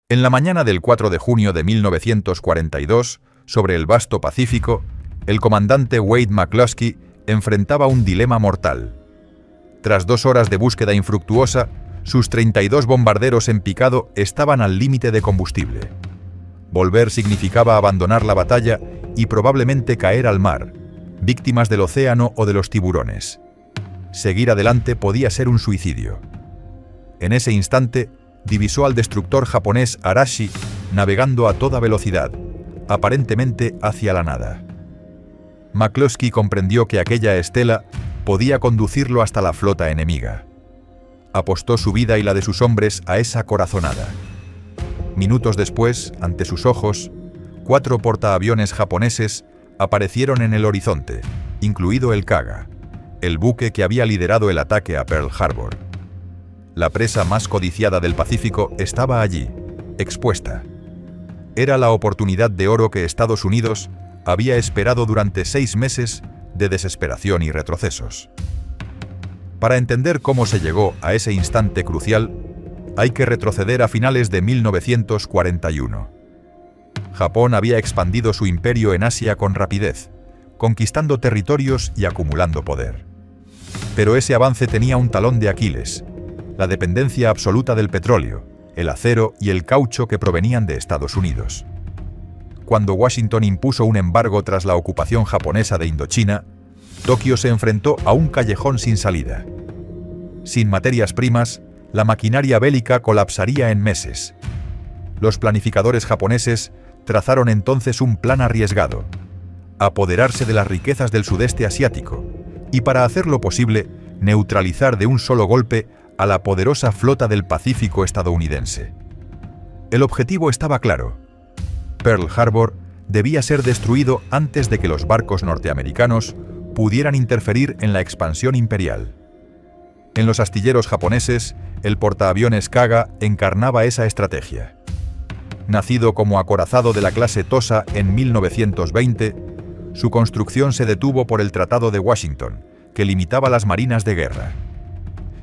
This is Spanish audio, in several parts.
En la mañana del 4 de junio de 1942, sobre el vasto Pacífico, el comandante Wade McCloskey enfrentaba un dilema mortal. Tras 2 horas de búsqueda infructuosa, sus 32 bombarderos en picado estaban al límite de combustible. Volver significaba abandonar la batalla y probablemente caer al mar, víctimas del océano o de los tiburones. Seguir adelante podía ser un suicidio. En ese instante, divisó al destructor japonés Arashi navegando a toda velocidad, aparentemente hacia la nada. McCloskey comprendió que aquella estela podía conducirlo hasta la flota enemiga. Apostó su vida y la de sus hombres a esa corazonada. Minutos después, ante sus ojos, 4 portaaviones japoneses aparecieron en el horizonte, incluido el Kaga, el buque que había liderado el ataque a Pearl Harbor. La presa más codiciada del Pacífico estaba allí, expuesta. Era la oportunidad de oro que Estados Unidos había esperado durante 6 meses de desesperación y retrocesos. Para entender cómo se llegó a ese instante crucial, hay que retroceder a finales de 1941. Japón había expandido su imperio en Asia con rapidez, conquistando territorios y acumulando poder. Pero ese avance tenía un talón de Aquiles: la dependencia absoluta del petróleo, el acero y el caucho que provenían de Estados Unidos. Cuando Washington impuso un embargo tras la ocupación japonesa de Indochina, Tokio se enfrentó a un callejón sin salida. Sin materias primas, la maquinaria bélica colapsaría en meses. Los planificadores japoneses trazaron entonces un plan arriesgado: apoderarse de las riquezas del sudeste asiático y, para hacerlo posible, neutralizar de un solo golpe a la poderosa flota del Pacífico estadounidense. El objetivo estaba claro: Pearl Harbor debía ser destruido antes de que los barcos norteamericanos pudieran interferir en la expansión imperial. En los astilleros japoneses, el portaaviones Kaga encarnaba esa estrategia. Nacido como acorazado de la clase Tosa en 1920, su construcción se detuvo por el Tratado de Washington, que limitaba las marinas de guerra.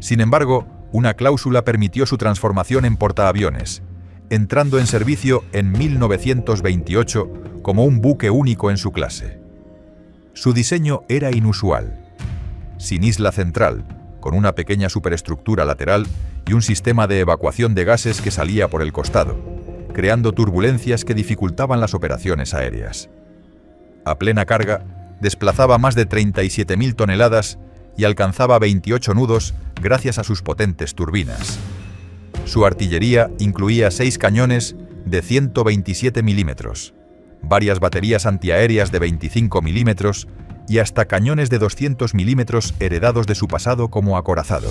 Sin embargo, una cláusula permitió su transformación en portaaviones, entrando en servicio en 1928 como un buque único en su clase. Su diseño era inusual: sin isla central, con una pequeña superestructura lateral y un sistema de evacuación de gases que salía por el costado, creando turbulencias que dificultaban las operaciones aéreas. A plena carga, desplazaba más de 37.000 toneladas y alcanzaba 28 nudos gracias a sus potentes turbinas. Su artillería incluía 6 cañones de 127 milímetros, varias baterías antiaéreas de 25 milímetros y hasta cañones de 200 milímetros heredados de su pasado como acorazado.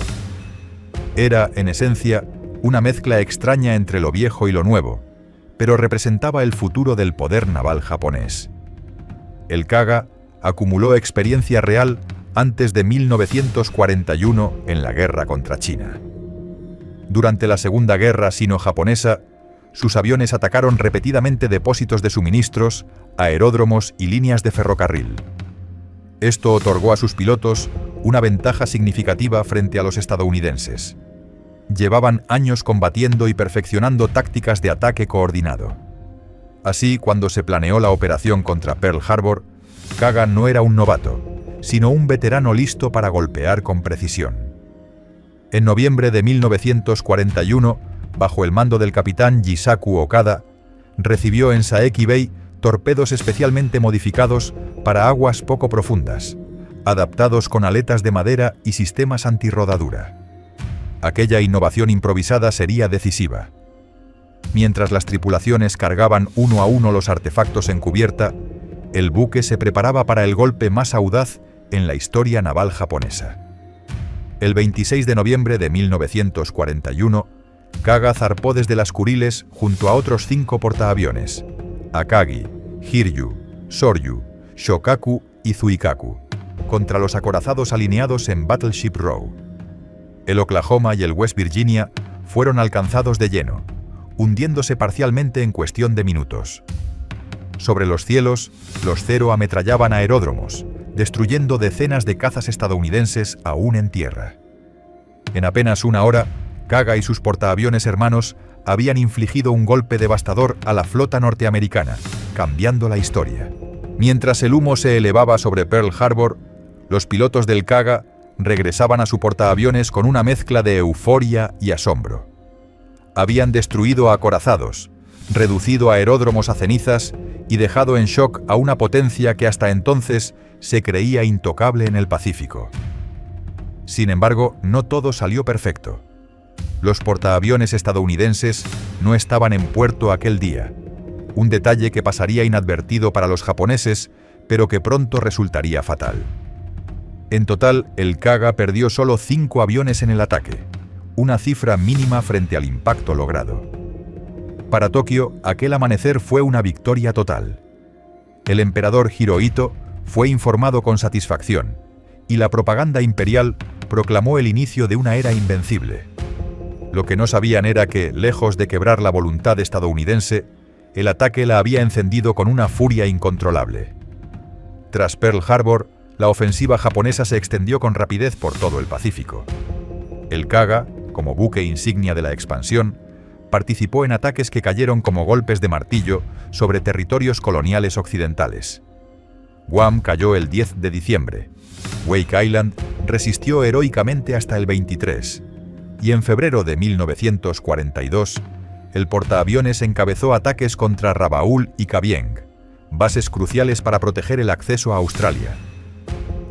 Era, en esencia, una mezcla extraña entre lo viejo y lo nuevo, pero representaba el futuro del poder naval japonés. El Kaga acumuló experiencia real antes de 1941 en la guerra contra China. Durante la Segunda Guerra Sino-Japonesa, sus aviones atacaron repetidamente depósitos de suministros, aeródromos y líneas de ferrocarril. Esto otorgó a sus pilotos una ventaja significativa frente a los estadounidenses. Llevaban años combatiendo y perfeccionando tácticas de ataque coordinado. Así, cuando se planeó la operación contra Pearl Harbor, Kaga no era un novato, sino un veterano listo para golpear con precisión. En noviembre de 1941, bajo el mando del capitán Jisaku Okada, recibió en Saeki Bay torpedos especialmente modificados para aguas poco profundas, adaptados con aletas de madera y sistemas antirrodadura. Aquella innovación improvisada sería decisiva. Mientras las tripulaciones cargaban uno a uno los artefactos en cubierta, el buque se preparaba para el golpe más audaz en la historia naval japonesa. El 26 de noviembre de 1941, Kaga zarpó desde las Kuriles junto a otros 5 portaaviones: Akagi, Hiryu, Soryu, Shokaku y Zuikaku, contra los acorazados alineados en Battleship Row. El Oklahoma y el West Virginia fueron alcanzados de lleno, hundiéndose parcialmente en cuestión de minutos. Sobre los cielos, los Zero ametrallaban aeródromos, destruyendo decenas de cazas estadounidenses aún en tierra. En apenas una hora, Kaga y sus portaaviones hermanos habían infligido un golpe devastador a la flota norteamericana, cambiando la historia. Mientras el humo se elevaba sobre Pearl Harbor, los pilotos del Kaga regresaban a su portaaviones con una mezcla de euforia y asombro. Habían destruido acorazados, reducido aeródromos a cenizas y dejado en shock a una potencia que hasta entonces se creía intocable en el Pacífico. Sin embargo, no todo salió perfecto. Los portaaviones estadounidenses no estaban en puerto aquel día, un detalle que pasaría inadvertido para los japoneses, pero que pronto resultaría fatal. En total, el Kaga perdió solo 5 aviones en el ataque, una cifra mínima frente al impacto logrado. Para Tokio, aquel amanecer fue una victoria total. El emperador Hirohito fue informado con satisfacción, y la propaganda imperial proclamó el inicio de una era invencible. Lo que no sabían era que, lejos de quebrar la voluntad estadounidense, el ataque la había encendido con una furia incontrolable. Tras Pearl Harbor, la ofensiva japonesa se extendió con rapidez por todo el Pacífico. El Kaga, como buque insignia de la expansión, participó en ataques que cayeron como golpes de martillo sobre territorios coloniales occidentales. Guam cayó el 10 de diciembre. Wake Island resistió heroicamente hasta el 23. Y en febrero de 1942, el portaaviones encabezó ataques contra Rabaul y Kavieng, bases cruciales para proteger el acceso a Australia.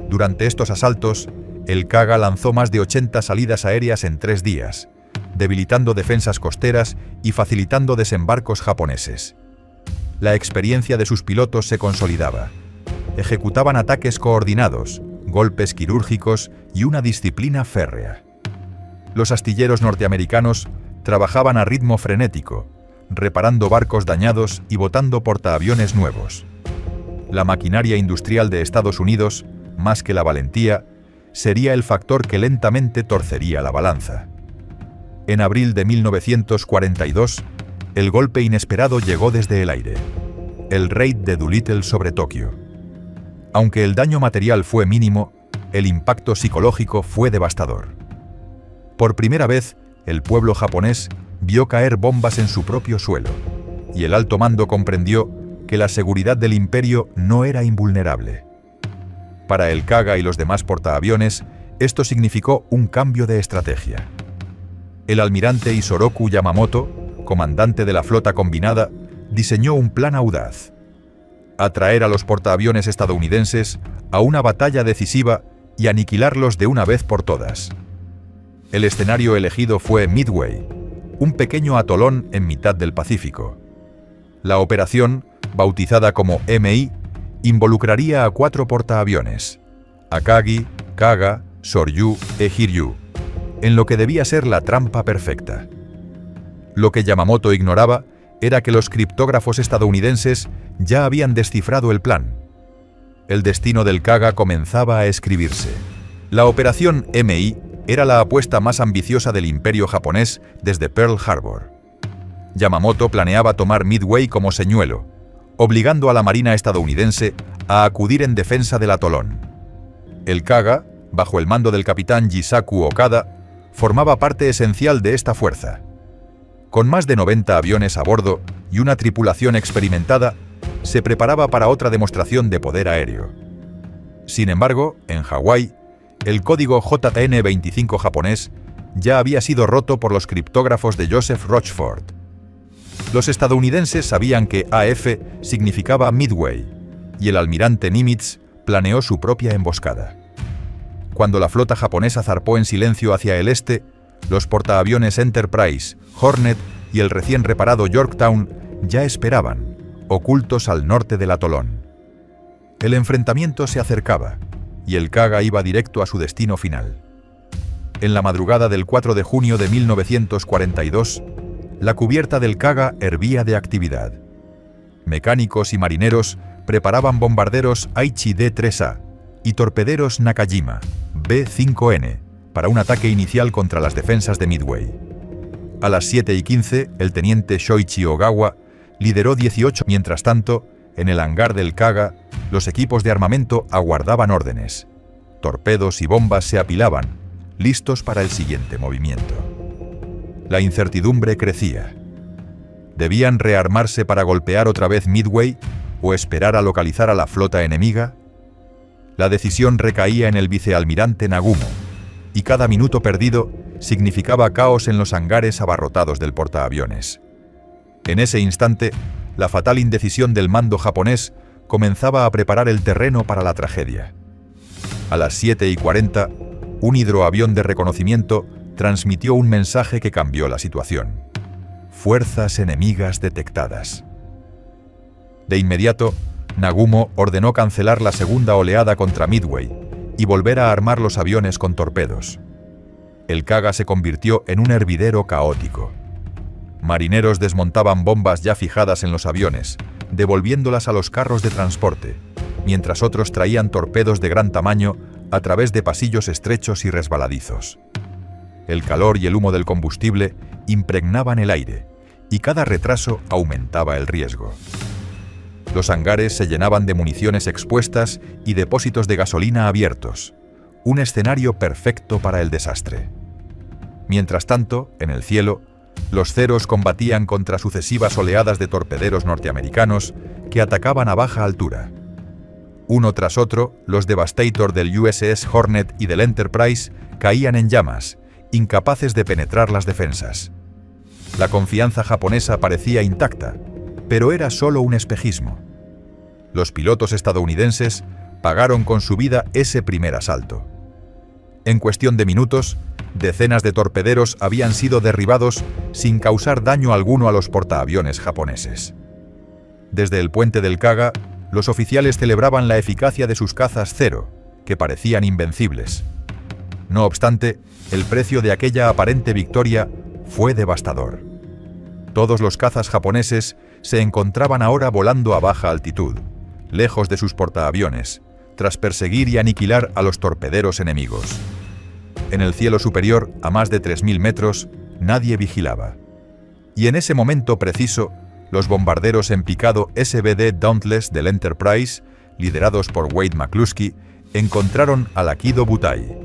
Durante estos asaltos, el Kaga lanzó más de 80 salidas aéreas en 3 días, debilitando defensas costeras y facilitando desembarcos japoneses. La experiencia de sus pilotos se consolidaba. Ejecutaban ataques coordinados, golpes quirúrgicos y una disciplina férrea. Los astilleros norteamericanos trabajaban a ritmo frenético, reparando barcos dañados y botando portaaviones nuevos. La maquinaria industrial de Estados Unidos, más que la valentía, sería el factor que lentamente torcería la balanza. En abril de 1942, el golpe inesperado llegó desde el aire. El raid de Doolittle sobre Tokio. Aunque el daño material fue mínimo, el impacto psicológico fue devastador. Por primera vez, el pueblo japonés vio caer bombas en su propio suelo, y el alto mando comprendió que la seguridad del imperio no era invulnerable. Para el Kaga y los demás portaaviones, esto significó un cambio de estrategia. El almirante Isoroku Yamamoto, comandante de la flota combinada, diseñó un plan audaz: atraer a los portaaviones estadounidenses a una batalla decisiva y aniquilarlos de una vez por todas. El escenario elegido fue Midway, un pequeño atolón en mitad del Pacífico. La operación, bautizada como MI, involucraría a 4 portaaviones: Akagi, Kaga, Soryu e Hiryu, en lo que debía ser la trampa perfecta. Lo que Yamamoto ignoraba era que los criptógrafos estadounidenses ya habían descifrado el plan. El destino del Kaga comenzaba a escribirse. La operación MI era la apuesta más ambiciosa del imperio japonés desde Pearl Harbor. Yamamoto planeaba tomar Midway como señuelo, obligando a la marina estadounidense a acudir en defensa del atolón. El Kaga, bajo el mando del capitán Jisaku Okada, formaba parte esencial de esta fuerza. Con más de 90 aviones a bordo y una tripulación experimentada, se preparaba para otra demostración de poder aéreo. Sin embargo, en Hawái, el código JN-25 japonés ya había sido roto por los criptógrafos de Joseph Rochford. Los estadounidenses sabían que AF significaba Midway, y el almirante Nimitz planeó su propia emboscada. Cuando la flota japonesa zarpó en silencio hacia el este, los portaaviones Enterprise, Hornet y el recién reparado Yorktown ya esperaban, ocultos al norte del atolón. El enfrentamiento se acercaba, y el Kaga iba directo a su destino final. En la madrugada del 4 de junio de 1942, la cubierta del Kaga hervía de actividad. Mecánicos y marineros preparaban bombarderos Aichi D-3A y torpederos Nakajima B-5N para un ataque inicial contra las defensas de Midway. A las 7:15, el teniente Shoichi Ogawa lideró 18. Mientras tanto, en el hangar del Kaga, los equipos de armamento aguardaban órdenes. Torpedos y bombas se apilaban, listos para el siguiente movimiento. La incertidumbre crecía. ¿Debían rearmarse para golpear otra vez Midway o esperar a localizar a la flota enemiga? La decisión recaía en el vicealmirante Nagumo, y cada minuto perdido significaba caos en los hangares abarrotados del portaaviones. En ese instante, la fatal indecisión del mando japonés comenzaba a preparar el terreno para la tragedia. A las 7:40, un hidroavión de reconocimiento transmitió un mensaje que cambió la situación. Fuerzas enemigas detectadas. De inmediato, Nagumo ordenó cancelar la segunda oleada contra Midway y volver a armar los aviones con torpedos. El Kaga se convirtió en un hervidero caótico. Marineros desmontaban bombas ya fijadas en los aviones, devolviéndolas a los carros de transporte, mientras otros traían torpedos de gran tamaño a través de pasillos estrechos y resbaladizos. El calor y el humo del combustible impregnaban el aire, y cada retraso aumentaba el riesgo. Los hangares se llenaban de municiones expuestas y depósitos de gasolina abiertos, un escenario perfecto para el desastre. Mientras tanto, en el cielo, los Zeros combatían contra sucesivas oleadas de torpederos norteamericanos que atacaban a baja altura. Uno tras otro, los Devastator del USS Hornet y del Enterprise caían en llamas, incapaces de penetrar las defensas. La confianza japonesa parecía intacta, pero era solo un espejismo. Los pilotos estadounidenses pagaron con su vida ese primer asalto. En cuestión de minutos, decenas de torpederos habían sido derribados sin causar daño alguno a los portaaviones japoneses. Desde el puente del Kaga, los oficiales celebraban la eficacia de sus cazas Zero, que parecían invencibles. No obstante, el precio de aquella aparente victoria fue devastador. Todos los cazas japoneses se encontraban ahora volando a baja altitud, lejos de sus portaaviones, tras perseguir y aniquilar a los torpederos enemigos. En el cielo superior, a más de 3.000 metros, nadie vigilaba. Y en ese momento preciso, los bombarderos en picado SBD Dauntless del Enterprise, liderados por Wade McCluskey, encontraron al Akido Butai.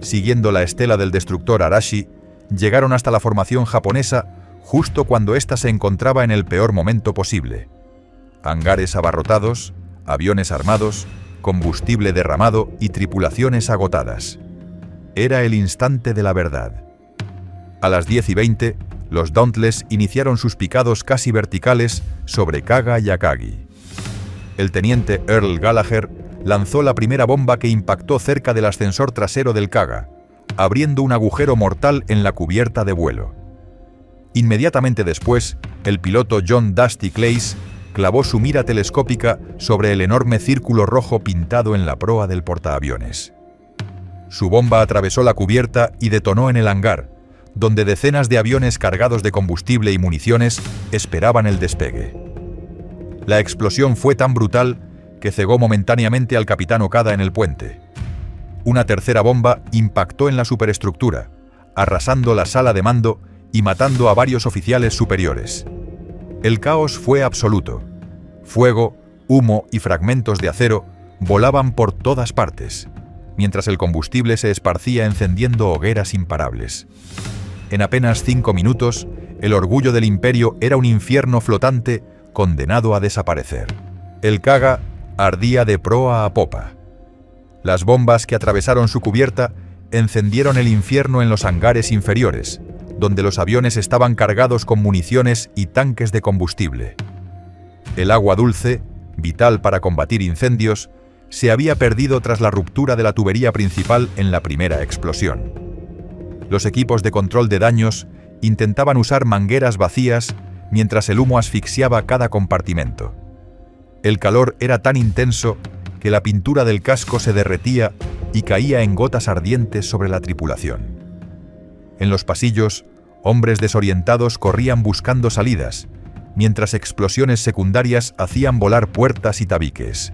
Siguiendo la estela del destructor Arashi, llegaron hasta la formación japonesa justo cuando ésta se encontraba en el peor momento posible. Hangares abarrotados, aviones armados, combustible derramado y tripulaciones agotadas. Era el instante de la verdad. A las 10:20, los Dauntless iniciaron sus picados casi verticales sobre Kaga y Akagi. El teniente Earl Gallagher lanzó la primera bomba que impactó cerca del ascensor trasero del Kaga, abriendo un agujero mortal en la cubierta de vuelo. Inmediatamente después, el piloto John Dusty Clays clavó su mira telescópica sobre el enorme círculo rojo pintado en la proa del portaaviones. Su bomba atravesó la cubierta y detonó en el hangar, donde decenas de aviones cargados de combustible y municiones esperaban el despegue. La explosión fue tan brutal que cegó momentáneamente al capitán Okada en el puente. Una tercera bomba impactó en la superestructura, arrasando la sala de mando y matando a varios oficiales superiores. El caos fue absoluto. Fuego, humo y fragmentos de acero volaban por todas partes, mientras el combustible se esparcía encendiendo hogueras imparables. En apenas 5 minutos, el orgullo del imperio era un infierno flotante condenado a desaparecer. El Kaga ardía de proa a popa. Las bombas que atravesaron su cubierta encendieron el infierno en los hangares inferiores, donde los aviones estaban cargados con municiones y tanques de combustible. El agua dulce, vital para combatir incendios, se había perdido tras la ruptura de la tubería principal en la primera explosión. Los equipos de control de daños intentaban usar mangueras vacías mientras el humo asfixiaba cada compartimento. El calor era tan intenso que la pintura del casco se derretía y caía en gotas ardientes sobre la tripulación. En los pasillos, hombres desorientados corrían buscando salidas, mientras explosiones secundarias hacían volar puertas y tabiques.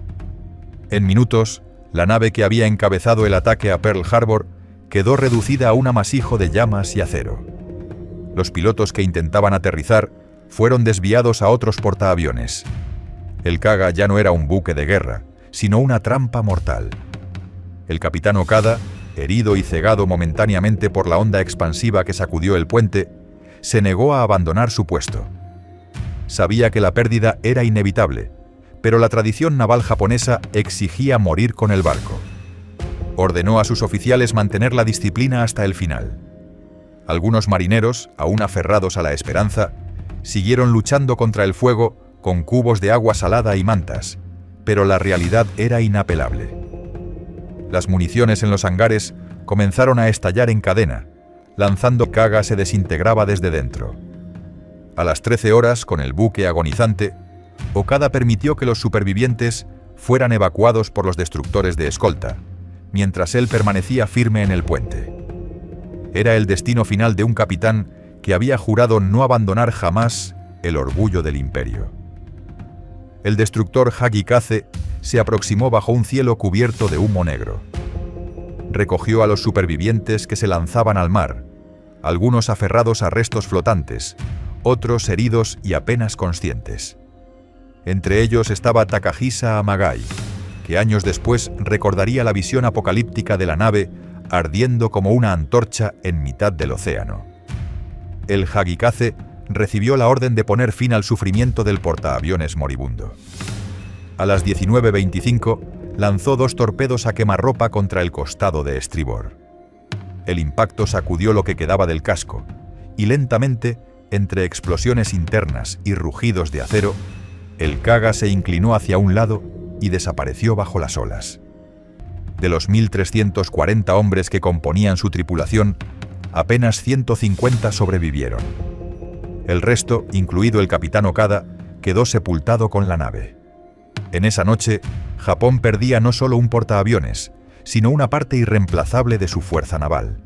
En minutos, la nave que había encabezado el ataque a Pearl Harbor quedó reducida a un amasijo de llamas y acero. Los pilotos que intentaban aterrizar fueron desviados a otros portaaviones. El Kaga ya no era un buque de guerra, sino una trampa mortal. El capitán Okada, herido y cegado momentáneamente por la onda expansiva que sacudió el puente, se negó a abandonar su puesto. Sabía que la pérdida era inevitable, pero la tradición naval japonesa exigía morir con el barco. Ordenó a sus oficiales mantener la disciplina hasta el final. Algunos marineros, aún aferrados a la esperanza, siguieron luchando contra el fuego con cubos de agua salada y mantas, pero la realidad era inapelable. Las municiones en los hangares comenzaron a estallar en cadena, lanzando Kaga se desintegraba desde dentro. A las 13 horas, con el buque agonizante, Okada permitió que los supervivientes fueran evacuados por los destructores de escolta, mientras él permanecía firme en el puente. Era el destino final de un capitán que había jurado no abandonar jamás el orgullo del imperio. El destructor Hagikaze se aproximó bajo un cielo cubierto de humo negro. Recogió a los supervivientes que se lanzaban al mar, algunos aferrados a restos flotantes, otros heridos y apenas conscientes. Entre ellos estaba Takahisa Amagai, que años después recordaría la visión apocalíptica de la nave ardiendo como una antorcha en mitad del océano. El Hagikaze recibió la orden de poner fin al sufrimiento del portaaviones moribundo. A las 19:25 lanzó 2 torpedos a quemarropa contra el costado de estribor. El impacto sacudió lo que quedaba del casco, y lentamente, entre explosiones internas y rugidos de acero, el Kaga se inclinó hacia un lado y desapareció bajo las olas. De los 1.340 hombres que componían su tripulación, apenas 150 sobrevivieron. El resto, incluido el capitán Okada, quedó sepultado con la nave. En esa noche, Japón perdía no solo un portaaviones, sino una parte irreemplazable de su fuerza naval.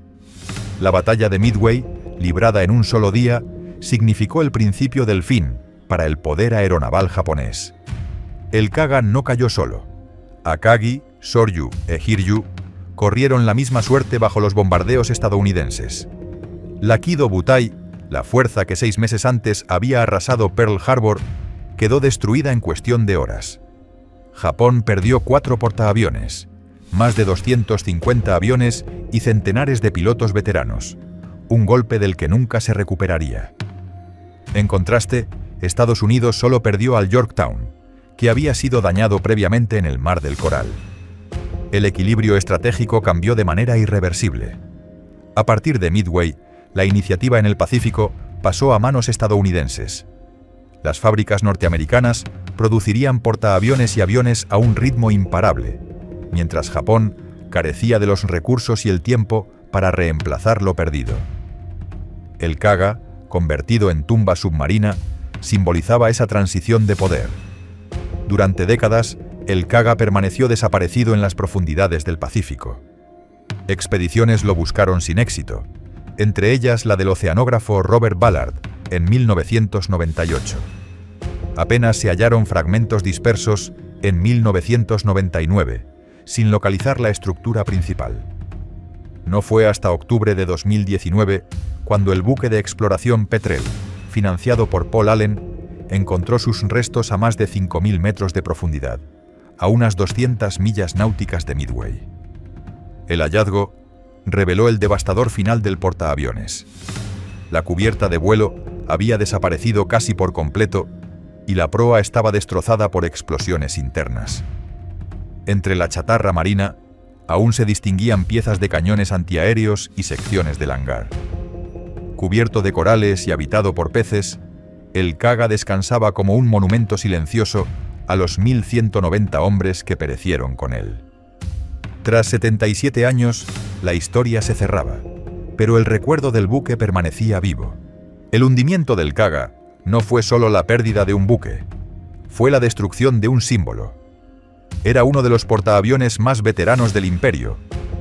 La batalla de Midway, librada en un solo día, significó el principio del fin para el poder aeronaval japonés. El Kaga no cayó solo. Akagi, Soryu e Hiryu corrieron la misma suerte bajo los bombardeos estadounidenses. La Kido Butai, la fuerza que 6 meses antes había arrasado Pearl Harbor, quedó destruida en cuestión de horas. Japón perdió 4 portaaviones, más de 250 aviones y centenares de pilotos veteranos, un golpe del que nunca se recuperaría. En contraste, Estados Unidos solo perdió al Yorktown, que había sido dañado previamente en el Mar del Coral. El equilibrio estratégico cambió de manera irreversible. A partir de Midway, la iniciativa en el Pacífico pasó a manos estadounidenses. Las fábricas norteamericanas producirían portaaviones y aviones a un ritmo imparable, mientras Japón carecía de los recursos y el tiempo para reemplazar lo perdido. El Kaga, convertido en tumba submarina, simbolizaba esa transición de poder. Durante décadas, el Kaga permaneció desaparecido en las profundidades del Pacífico. Expediciones lo buscaron sin éxito, entre ellas la del oceanógrafo Robert Ballard en 1998. Apenas se hallaron fragmentos dispersos en 1999, sin localizar la estructura principal. No fue hasta octubre de 2019 cuando el buque de exploración Petrel, financiado por Paul Allen, encontró sus restos a más de 5.000 metros de profundidad, a unas 200 millas náuticas de Midway. El hallazgo reveló el devastador final del portaaviones. La cubierta de vuelo había desaparecido casi por completo y la proa estaba destrozada por explosiones internas. Entre la chatarra marina, aún se distinguían piezas de cañones antiaéreos y secciones del hangar. Cubierto de corales y habitado por peces, el Kaga descansaba como un monumento silencioso a los 1.190 hombres que perecieron con él. Tras 77 años, la historia se cerraba, pero el recuerdo del buque permanecía vivo. El hundimiento del Kaga no fue solo la pérdida de un buque, fue la destrucción de un símbolo. Era uno de los portaaviones más veteranos del imperio,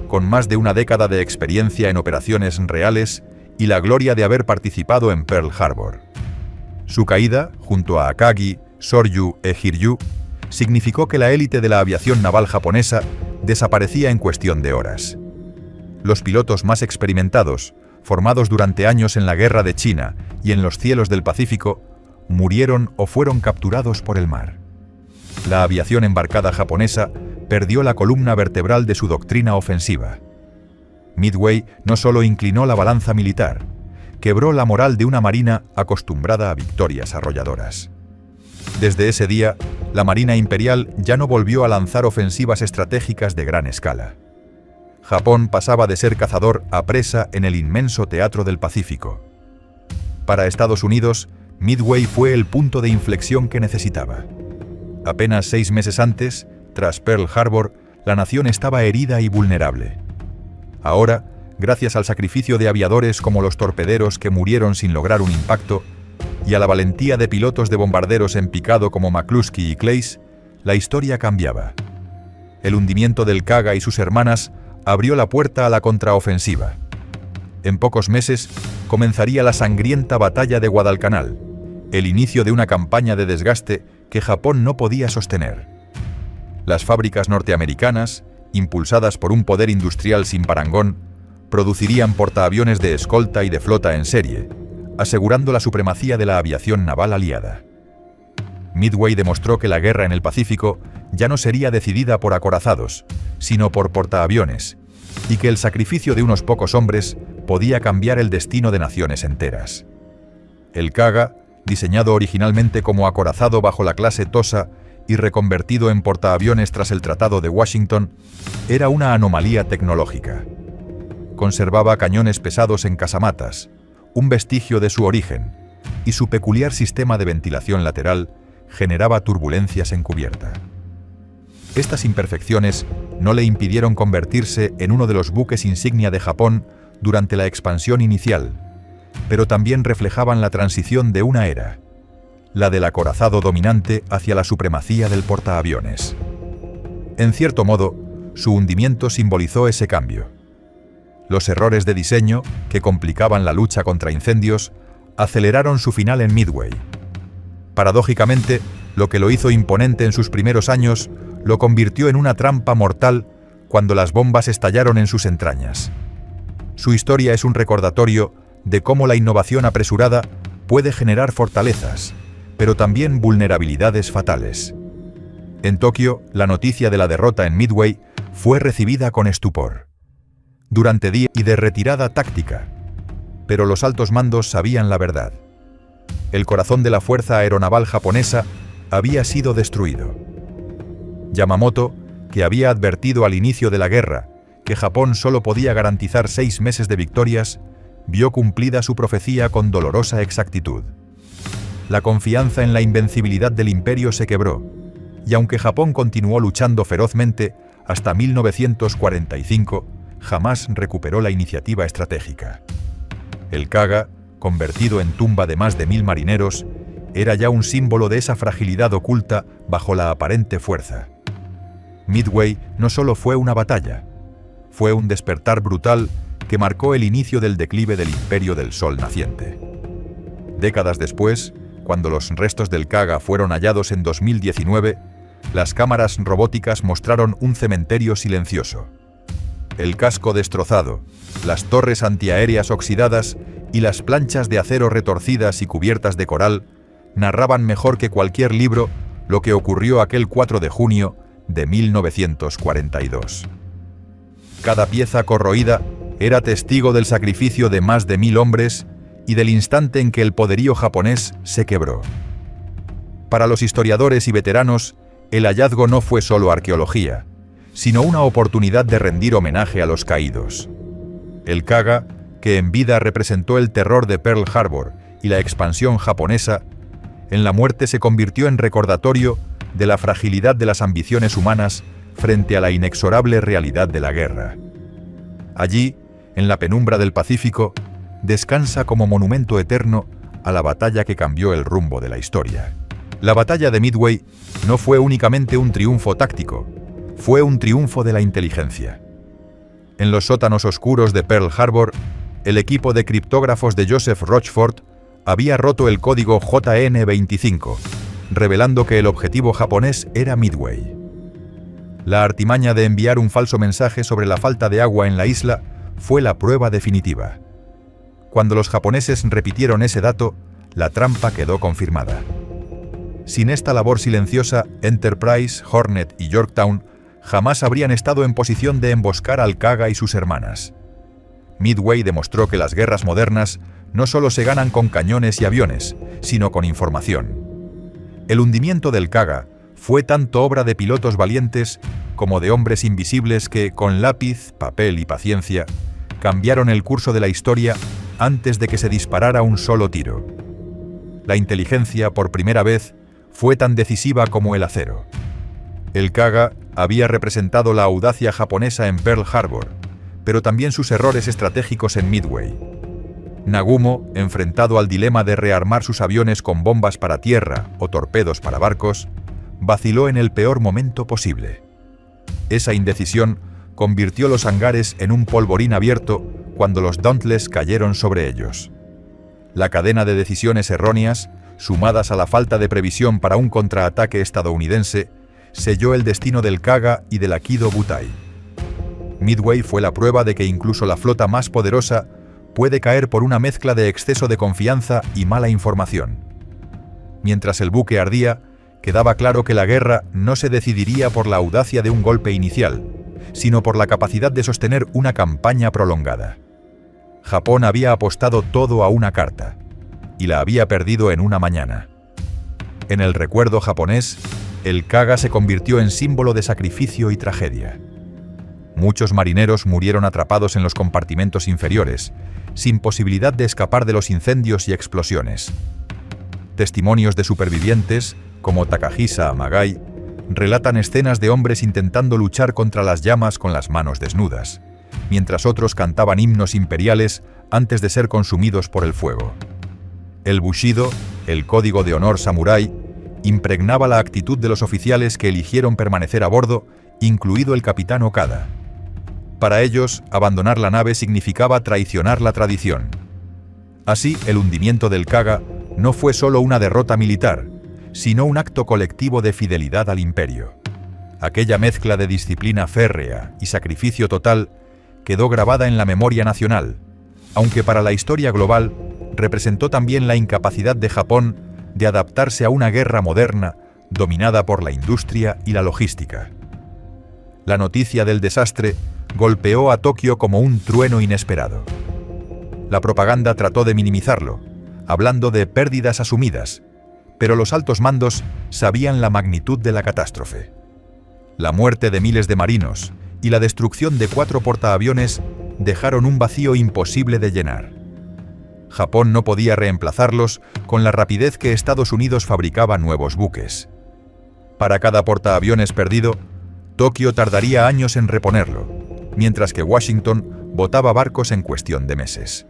con más de una década de experiencia en operaciones reales y la gloria de haber participado en Pearl Harbor. Su caída, junto a Akagi, Soryu e Hiryu, significó que la élite de la aviación naval japonesa desaparecía en cuestión de horas. Los pilotos más experimentados, formados durante años en la Guerra de China y en los cielos del Pacífico, murieron o fueron capturados por el mar. La aviación embarcada japonesa perdió la columna vertebral de su doctrina ofensiva. Midway no solo inclinó la balanza militar, quebró la moral de una marina acostumbrada a victorias arrolladoras. Desde ese día, la Marina Imperial ya no volvió a lanzar ofensivas estratégicas de gran escala. Japón pasaba de ser cazador a presa en el inmenso teatro del Pacífico. Para Estados Unidos, Midway fue el punto de inflexión que necesitaba. Apenas 6 meses antes, tras Pearl Harbor, la nación estaba herida y vulnerable. Ahora, gracias al sacrificio de aviadores como los torpederos que murieron sin lograr un impacto, y a la valentía de pilotos de bombarderos en picado como McCluskey y Clays, la historia cambiaba. El hundimiento del Kaga y sus hermanas abrió la puerta a la contraofensiva. En pocos meses comenzaría la sangrienta batalla de Guadalcanal, el inicio de una campaña de desgaste que Japón no podía sostener. Las fábricas norteamericanas, impulsadas por un poder industrial sin parangón, producirían portaaviones de escolta y de flota en serie, asegurando la supremacía de la aviación naval aliada. Midway demostró que la guerra en el Pacífico ya no sería decidida por acorazados, sino por portaaviones, y que el sacrificio de unos pocos hombres podía cambiar el destino de naciones enteras. El Kaga, diseñado originalmente como acorazado bajo la clase Tosa y reconvertido en portaaviones tras el Tratado de Washington, era una anomalía tecnológica. Conservaba cañones pesados en casamatas, un vestigio de su origen, y su peculiar sistema de ventilación lateral generaba turbulencias en cubierta. Estas imperfecciones no le impidieron convertirse en uno de los buques insignia de Japón durante la expansión inicial, pero también reflejaban la transición de una era, la del acorazado dominante hacia la supremacía del portaaviones. En cierto modo, su hundimiento simbolizó ese cambio. Los errores de diseño, que complicaban la lucha contra incendios, aceleraron su final en Midway. Paradójicamente, lo que lo hizo imponente en sus primeros años lo convirtió en una trampa mortal cuando las bombas estallaron en sus entrañas. Su historia es un recordatorio de cómo la innovación apresurada puede generar fortalezas, pero también vulnerabilidades fatales. En Tokio, la noticia de la derrota en Midway fue recibida con estupor. Durante días y de retirada táctica, pero los altos mandos sabían la verdad. El corazón de la fuerza aeronaval japonesa había sido destruido. Yamamoto, que había advertido al inicio de la guerra que Japón solo podía garantizar 6 meses de victorias, vio cumplida su profecía con dolorosa exactitud. La confianza en la invencibilidad del imperio se quebró, y aunque Japón continuó luchando ferozmente hasta 1945, jamás recuperó la iniciativa estratégica. El Kaga, convertido en tumba de más de 1000 marineros, era ya un símbolo de esa fragilidad oculta bajo la aparente fuerza. Midway no solo fue una batalla, fue un despertar brutal que marcó el inicio del declive del imperio del sol naciente. Décadas después, cuando los restos del Kaga fueron hallados en 2019, las cámaras robóticas mostraron un cementerio silencioso. El casco destrozado, las torres antiaéreas oxidadas y las planchas de acero retorcidas y cubiertas de coral narraban mejor que cualquier libro lo que ocurrió aquel 4 de junio de 1942. Cada pieza corroída era testigo del sacrificio de más de 1000 hombres y del instante en que el poderío japonés se quebró. Para los historiadores y veteranos, el hallazgo no fue solo arqueología, sino una oportunidad de rendir homenaje a los caídos. El Kaga, que en vida representó el terror de Pearl Harbor y la expansión japonesa, en la muerte se convirtió en recordatorio de la fragilidad de las ambiciones humanas frente a la inexorable realidad de la guerra. Allí, en la penumbra del Pacífico, descansa como monumento eterno a la batalla que cambió el rumbo de la historia. La batalla de Midway no fue únicamente un triunfo táctico, fue un triunfo de la inteligencia. En los sótanos oscuros de Pearl Harbor, el equipo de criptógrafos de Joseph Rochefort había roto el código JN-25, revelando que el objetivo japonés era Midway. La artimaña de enviar un falso mensaje sobre la falta de agua en la isla fue la prueba definitiva. Cuando los japoneses repitieron ese dato, la trampa quedó confirmada. Sin esta labor silenciosa, Enterprise, Hornet y Yorktown jamás habrían estado en posición de emboscar al Kaga y sus hermanas. Midway demostró que las guerras modernas no solo se ganan con cañones y aviones, sino con información. El hundimiento del Kaga fue tanto obra de pilotos valientes como de hombres invisibles que, con lápiz, papel y paciencia, cambiaron el curso de la historia antes de que se disparara un solo tiro. La inteligencia, por primera vez, fue tan decisiva como el acero. El Kaga había representado la audacia japonesa en Pearl Harbor, pero también sus errores estratégicos en Midway. Nagumo, enfrentado al dilema de rearmar sus aviones con bombas para tierra o torpedos para barcos, vaciló en el peor momento posible. Esa indecisión convirtió los hangares en un polvorín abierto cuando los Dauntless cayeron sobre ellos. La cadena de decisiones erróneas, sumadas a la falta de previsión para un contraataque estadounidense, selló el destino del Kaga y del Aikido Butai. Midway fue la prueba de que incluso la flota más poderosa puede caer por una mezcla de exceso de confianza y mala información. Mientras el buque ardía, quedaba claro que la guerra no se decidiría por la audacia de un golpe inicial, sino por la capacidad de sostener una campaña prolongada. Japón había apostado todo a una carta, y la había perdido en una mañana. En el recuerdo japonés, el Kaga se convirtió en símbolo de sacrificio y tragedia. Muchos marineros murieron atrapados en los compartimentos inferiores, sin posibilidad de escapar de los incendios y explosiones. Testimonios de supervivientes, como Takahisa Amagai, relatan escenas de hombres intentando luchar contra las llamas con las manos desnudas, mientras otros cantaban himnos imperiales antes de ser consumidos por el fuego. El Bushido, el código de honor samurái, impregnaba la actitud de los oficiales que eligieron permanecer a bordo, incluido el capitán Okada. Para ellos, abandonar la nave significaba traicionar la tradición. Así, el hundimiento del Kaga no fue solo una derrota militar, sino un acto colectivo de fidelidad al imperio. Aquella mezcla de disciplina férrea y sacrificio total quedó grabada en la memoria nacional, aunque para la historia global representó también la incapacidad de Japón de adaptarse a una guerra moderna dominada por la industria y la logística. La noticia del desastre golpeó a Tokio como un trueno inesperado. La propaganda trató de minimizarlo, hablando de pérdidas asumidas, pero los altos mandos sabían la magnitud de la catástrofe. La muerte de miles de marinos y la destrucción de 4 portaaviones dejaron un vacío imposible de llenar. Japón no podía reemplazarlos con la rapidez que Estados Unidos fabricaba nuevos buques. Para cada portaaviones perdido, Tokio tardaría años en reponerlo, mientras que Washington botaba barcos en cuestión de meses.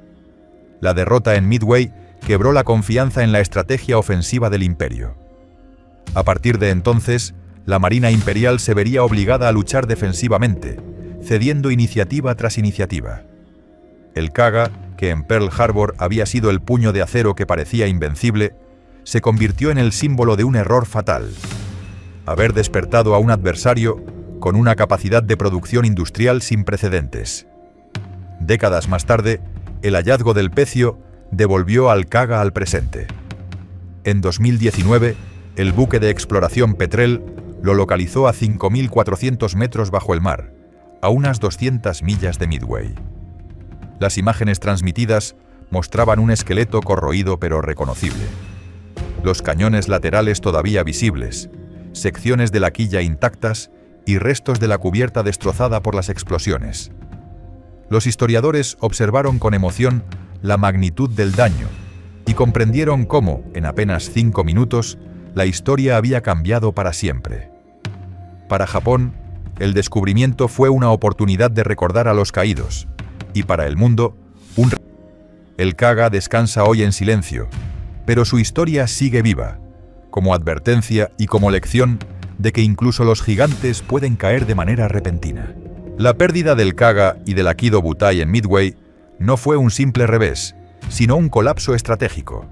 La derrota en Midway quebró la confianza en la estrategia ofensiva del imperio. A partir de entonces, la Marina Imperial se vería obligada a luchar defensivamente, cediendo iniciativa tras iniciativa. El Kaga, que en Pearl Harbor había sido el puño de acero que parecía invencible, se convirtió en el símbolo de un error fatal: haber despertado a un adversario con una capacidad de producción industrial sin precedentes. Décadas más tarde, el hallazgo del pecio devolvió al Kaga al presente. En 2019, el buque de exploración Petrel lo localizó a 5.400 metros bajo el mar, a unas 200 millas de Midway. Las imágenes transmitidas mostraban un esqueleto corroído pero reconocible. Los cañones laterales todavía visibles, secciones de la quilla intactas y restos de la cubierta destrozada por las explosiones. Los historiadores observaron con emoción la magnitud del daño y comprendieron cómo, en apenas 5 minutos, la historia había cambiado para siempre. Para Japón, el descubrimiento fue una oportunidad de recordar a los caídos, y para el mundo, el Kaga descansa hoy en silencio, pero su historia sigue viva, como advertencia y como lección de que incluso los gigantes pueden caer de manera repentina. La pérdida del Kaga y del Aikido Butai en Midway no fue un simple revés, sino un colapso estratégico.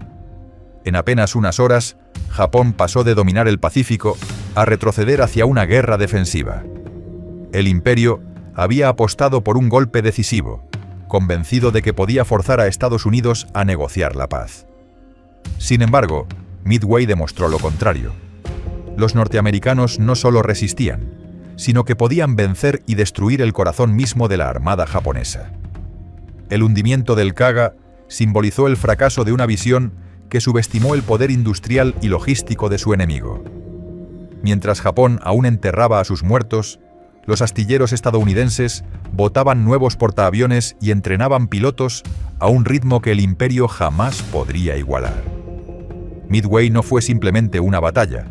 En apenas unas horas, Japón pasó de dominar el Pacífico a retroceder hacia una guerra defensiva. El imperio había apostado por un golpe decisivo, convencido de que podía forzar a Estados Unidos a negociar la paz. Sin embargo, Midway demostró lo contrario. Los norteamericanos no solo resistían, sino que podían vencer y destruir el corazón mismo de la armada japonesa. El hundimiento del Kaga simbolizó el fracaso de una visión que subestimó el poder industrial y logístico de su enemigo. Mientras Japón aún enterraba a sus muertos, los astilleros estadounidenses botaban nuevos portaaviones y entrenaban pilotos a un ritmo que el imperio jamás podría igualar. Midway no fue simplemente una batalla,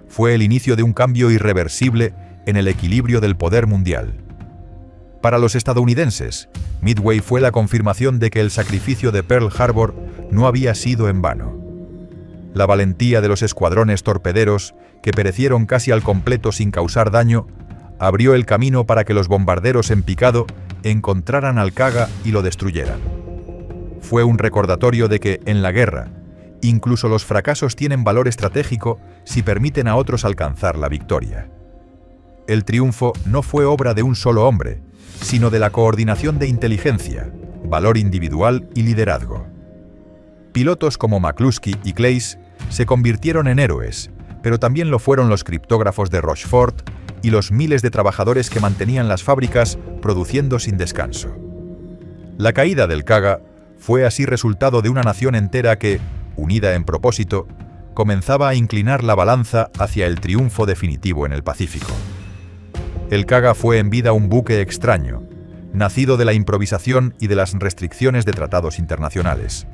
fue el inicio de un cambio irreversible en el equilibrio del poder mundial. Para los estadounidenses, Midway fue la confirmación de que el sacrificio de Pearl Harbor no había sido en vano. La valentía de los escuadrones torpederos, que perecieron casi al completo sin causar daño, abrió el camino para que los bombarderos en picado encontraran al Kaga y lo destruyeran. Fue un recordatorio de que, en la guerra, incluso los fracasos tienen valor estratégico si permiten a otros alcanzar la victoria. El triunfo no fue obra de un solo hombre, sino de la coordinación de inteligencia, valor individual y liderazgo. Pilotos como McCluskey y Clays se convirtieron en héroes, pero también lo fueron los criptógrafos de Rochefort y los miles de trabajadores que mantenían las fábricas produciendo sin descanso. La caída del Kaga fue así resultado de una nación entera que, unida en propósito, comenzaba a inclinar la balanza hacia el triunfo definitivo en el Pacífico. El Kaga fue en vida un buque extraño, nacido de la improvisación y de las restricciones de tratados internacionales.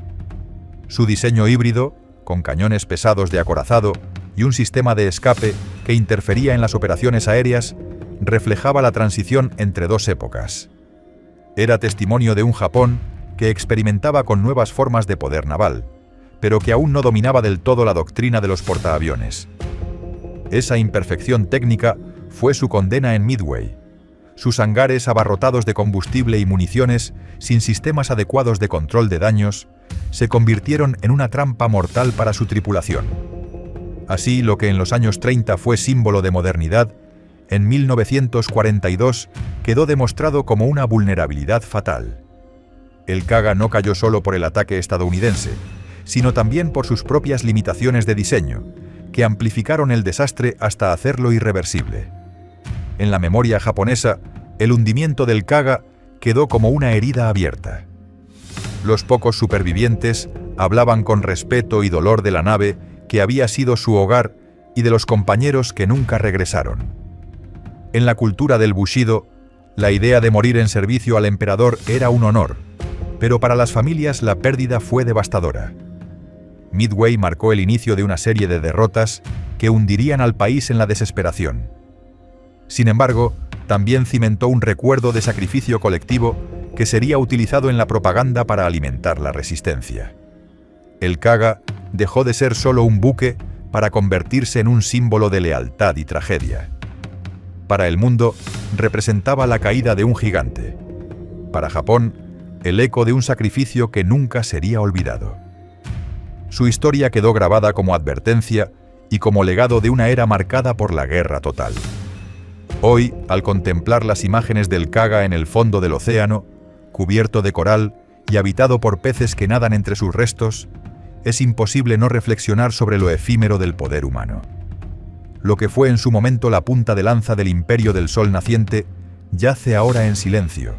Su diseño híbrido, con cañones pesados de acorazado y un sistema de escape que interfería en las operaciones aéreas, reflejaba la transición entre dos épocas. Era testimonio de un Japón que experimentaba con nuevas formas de poder naval, pero que aún no dominaba del todo la doctrina de los portaaviones. Esa imperfección técnica fue su condena en Midway. Sus hangares abarrotados de combustible y municiones, sin sistemas adecuados de control de daños, se convirtieron en una trampa mortal para su tripulación. Así, lo que en los años 30 fue símbolo de modernidad, en 1942 quedó demostrado como una vulnerabilidad fatal. El Kaga no cayó solo por el ataque estadounidense, sino también por sus propias limitaciones de diseño, que amplificaron el desastre hasta hacerlo irreversible. En la memoria japonesa, el hundimiento del Kaga quedó como una herida abierta. Los pocos supervivientes hablaban con respeto y dolor de la nave que había sido su hogar y de los compañeros que nunca regresaron. En la cultura del Bushido, la idea de morir en servicio al emperador era un honor, pero para las familias la pérdida fue devastadora. Midway marcó el inicio de una serie de derrotas que hundirían al país en la desesperación. Sin embargo, también cimentó un recuerdo de sacrificio colectivo que sería utilizado en la propaganda para alimentar la resistencia. El Kaga dejó de ser solo un buque para convertirse en un símbolo de lealtad y tragedia. Para el mundo, representaba la caída de un gigante. Para Japón, el eco de un sacrificio que nunca sería olvidado. Su historia quedó grabada como advertencia y como legado de una era marcada por la guerra total. Hoy, al contemplar las imágenes del Kaga en el fondo del océano, cubierto de coral y habitado por peces que nadan entre sus restos, es imposible no reflexionar sobre lo efímero del poder humano. Lo que fue en su momento la punta de lanza del imperio del sol naciente, yace ahora en silencio,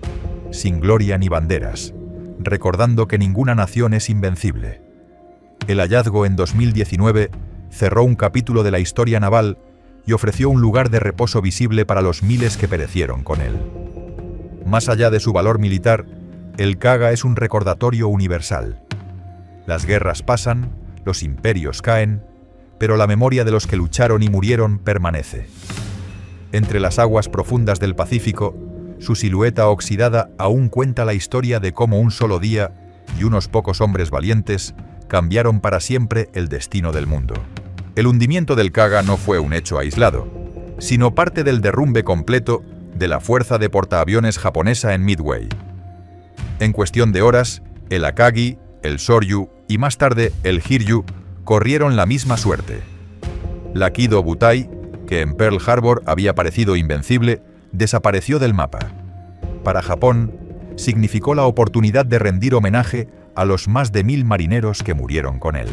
sin gloria ni banderas, recordando que ninguna nación es invencible. El hallazgo en 2019 cerró un capítulo de la historia naval y ofreció un lugar de reposo visible para los miles que perecieron con él. Más allá de su valor militar, el Kaga es un recordatorio universal. Las guerras pasan, los imperios caen, pero la memoria de los que lucharon y murieron permanece. Entre las aguas profundas del Pacífico, su silueta oxidada aún cuenta la historia de cómo un solo día y unos pocos hombres valientes cambiaron para siempre el destino del mundo. El hundimiento del Kaga no fue un hecho aislado, sino parte del derrumbe completo de la fuerza de portaaviones japonesa en Midway. En cuestión de horas, el Akagi, el Soryu y más tarde el Hiryu corrieron la misma suerte. La Kido Butai, que en Pearl Harbor había parecido invencible, desapareció del mapa. Para Japón, significó la oportunidad de rendir homenaje a los más de 1000 marineros que murieron con él.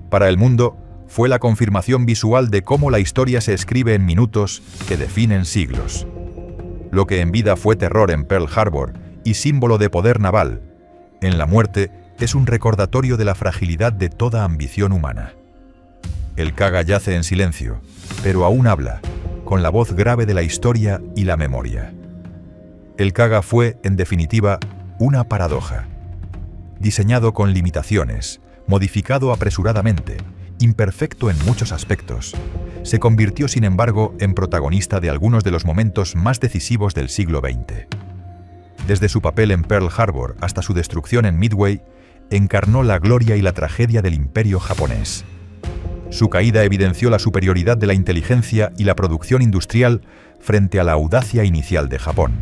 Para el mundo, fue la confirmación visual de cómo la historia se escribe en minutos que definen siglos. Lo que en vida fue terror en Pearl Harbor y símbolo de poder naval, en la muerte es un recordatorio de la fragilidad de toda ambición humana. El Kaga yace en silencio, pero aún habla, con la voz grave de la historia y la memoria. El Kaga fue, en definitiva, una paradoja. Diseñado con limitaciones, modificado apresuradamente, imperfecto en muchos aspectos, se convirtió sin embargo en protagonista de algunos de los momentos más decisivos del siglo XX. Desde su papel en Pearl Harbor hasta su destrucción en Midway, encarnó la gloria y la tragedia del imperio japonés. Su caída evidenció la superioridad de la inteligencia y la producción industrial frente a la audacia inicial de Japón.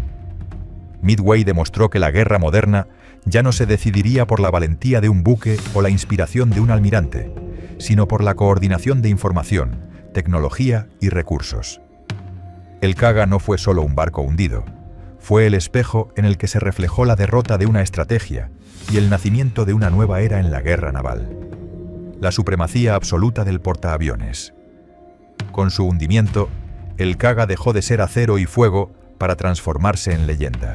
Midway demostró que la guerra moderna ya no se decidiría por la valentía de un buque o la inspiración de un almirante, sino por la coordinación de información, tecnología y recursos. El Kaga no fue solo un barco hundido, fue el espejo en el que se reflejó la derrota de una estrategia y el nacimiento de una nueva era en la guerra naval. La supremacía absoluta del portaaviones. Con su hundimiento, el Kaga dejó de ser acero y fuego para transformarse en leyenda.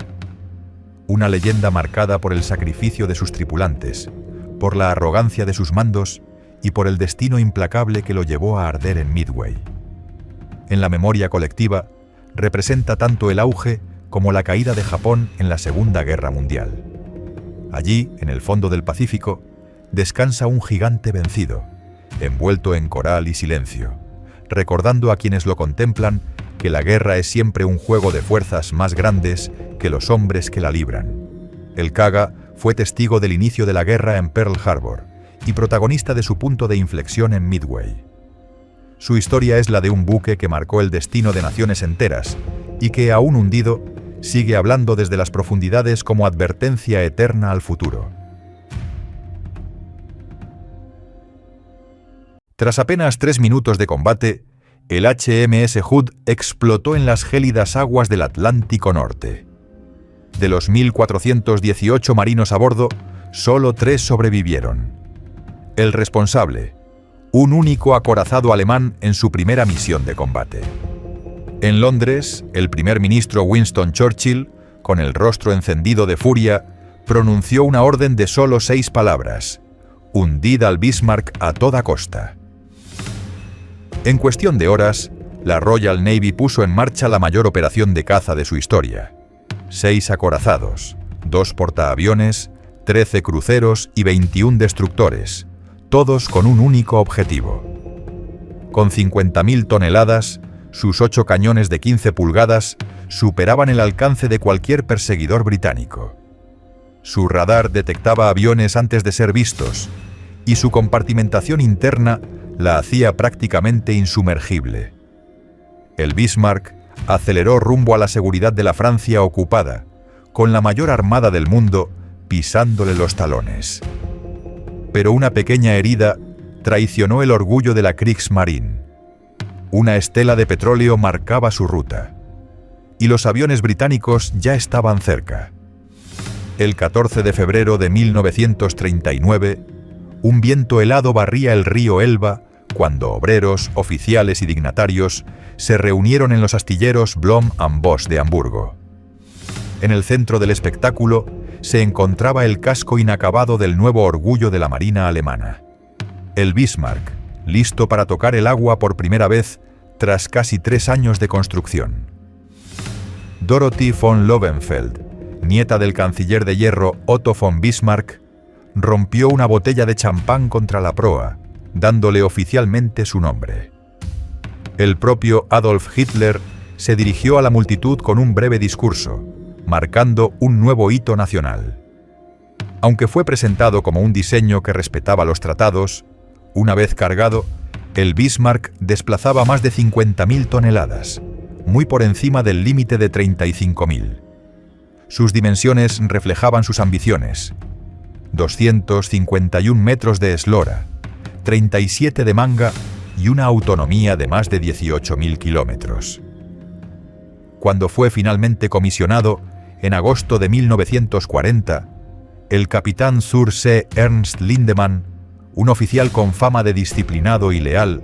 Una leyenda marcada por el sacrificio de sus tripulantes, por la arrogancia de sus mandos y por el destino implacable que lo llevó a arder en Midway. En la memoria colectiva, representa tanto el auge como la caída de Japón en la Segunda Guerra Mundial. Allí, en el fondo del Pacífico, descansa un gigante vencido, envuelto en coral y silencio, recordando a quienes lo contemplan que la guerra es siempre un juego de fuerzas más grandes que los hombres que la libran. El Kaga fue testigo del inicio de la guerra en Pearl Harbor y protagonista de su punto de inflexión en Midway. Su historia es la de un buque que marcó el destino de naciones enteras y que, aún hundido, sigue hablando desde las profundidades como advertencia eterna al futuro. Tras apenas 3 minutos de combate, el HMS Hood explotó en las gélidas aguas del Atlántico Norte. De los 1.418 marinos a bordo, solo 3 sobrevivieron. El responsable, un único acorazado alemán en su primera misión de combate. En Londres, el primer ministro Winston Churchill, con el rostro encendido de furia, pronunció una orden de solo 6 palabras: «Hundid al Bismarck a toda costa». En cuestión de horas, la Royal Navy puso en marcha la mayor operación de caza de su historia. 6 acorazados, 2 portaaviones, 13 cruceros y 21 destructores, todos con un único objetivo. Con 50.000 toneladas, sus 8 cañones de 15 pulgadas superaban el alcance de cualquier perseguidor británico. Su radar detectaba aviones antes de ser vistos, y su compartimentación interna la hacía prácticamente insumergible. El Bismarck aceleró rumbo a la seguridad de la Francia ocupada, con la mayor armada del mundo pisándole los talones. Pero una pequeña herida traicionó el orgullo de la Kriegsmarine. Una estela de petróleo marcaba su ruta, y los aviones británicos ya estaban cerca. El 14 de febrero de 1939, un viento helado barría el río Elba cuando obreros, oficiales y dignatarios se reunieron en los astilleros Blohm & Voss de Hamburgo. En el centro del espectáculo se encontraba el casco inacabado del nuevo orgullo de la Marina alemana. El Bismarck, listo para tocar el agua por primera vez tras casi 3 años de construcción. Dorothy von Lobenfeld, nieta del canciller de hierro Otto von Bismarck, rompió una botella de champán contra la proa, dándole oficialmente su nombre. El propio Adolf Hitler se dirigió a la multitud con un breve discurso, marcando un nuevo hito nacional. Aunque fue presentado como un diseño que respetaba los tratados, una vez cargado, el Bismarck desplazaba más de 50.000 toneladas, muy por encima del límite de 35.000. Sus dimensiones reflejaban sus ambiciones: 251 metros de eslora, 37 de manga y una autonomía de más de 18.000 kilómetros. Cuando fue finalmente comisionado, en agosto de 1940, el capitán zur See Ernst Lindemann, un oficial con fama de disciplinado y leal,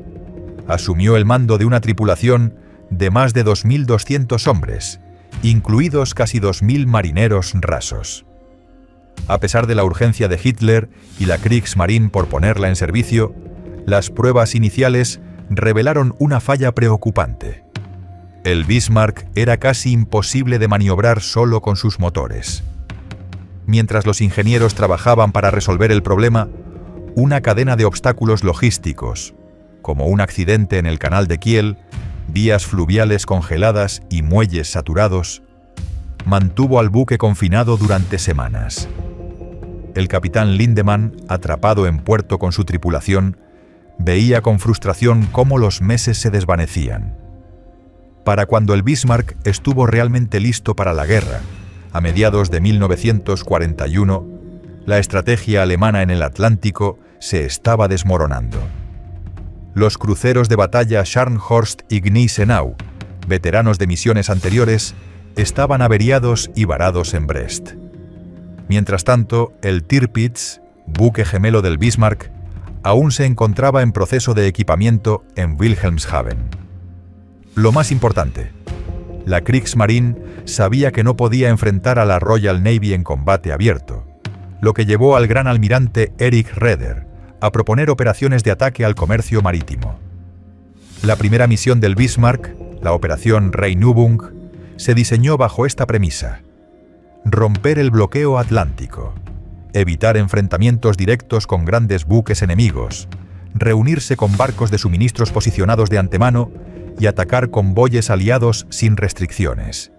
asumió el mando de una tripulación de más de 2.200 hombres incluidos casi 2000 marineros rasos. A pesar de la urgencia de Hitler y la Kriegsmarine por ponerla en servicio, las pruebas iniciales revelaron una falla preocupante. El Bismarck era casi imposible de maniobrar solo con sus motores. Mientras los ingenieros trabajaban para resolver el problema, una cadena de obstáculos logísticos, como un accidente en el canal de Kiel, vías fluviales congeladas y muelles saturados, mantuvo al buque confinado durante semanas. El capitán Lindemann, atrapado en puerto con su tripulación, veía con frustración cómo los meses se desvanecían. Para cuando el Bismarck estuvo realmente listo para la guerra, a mediados de 1941, la estrategia alemana en el Atlántico se estaba desmoronando. Los cruceros de batalla Scharnhorst y Gneisenau, veteranos de misiones anteriores, estaban averiados y varados en Brest. Mientras tanto, el Tirpitz, buque gemelo del Bismarck, aún se encontraba en proceso de equipamiento en Wilhelmshaven. Lo más importante, la Kriegsmarine sabía que no podía enfrentar a la Royal Navy en combate abierto, lo que llevó al gran almirante Erich Raeder a proponer operaciones de ataque al comercio marítimo. La primera misión del Bismarck, la operación Rheinübung, se diseñó bajo esta premisa: romper el bloqueo atlántico, evitar enfrentamientos directos con grandes buques enemigos, reunirse con barcos de suministros posicionados de antemano y atacar convoyes aliados sin restricciones.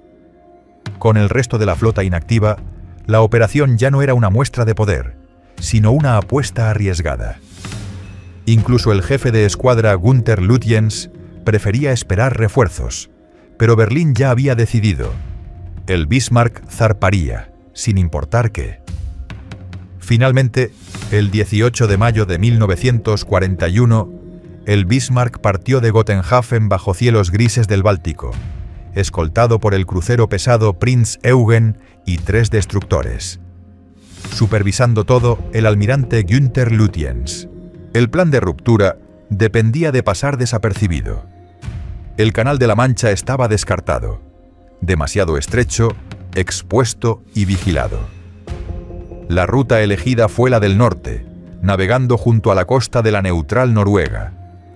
Con el resto de la flota inactiva, la operación ya no era una muestra de poder, sino una apuesta arriesgada. Incluso el jefe de escuadra Günther Lutyens prefería esperar refuerzos, pero Berlín ya había decidido: el Bismarck zarparía, sin importar qué. Finalmente, el 18 de mayo de 1941, el Bismarck partió de Gotenhafen bajo cielos grises del Báltico, escoltado por el crucero pesado Prinz Eugen y 3 destructores. Supervisando todo, el almirante Günther Lutyens. El plan de ruptura dependía de pasar desapercibido. El Canal de la Mancha estaba descartado, demasiado estrecho, expuesto y vigilado. La ruta elegida fue la del norte, navegando junto a la costa de la neutral Noruega,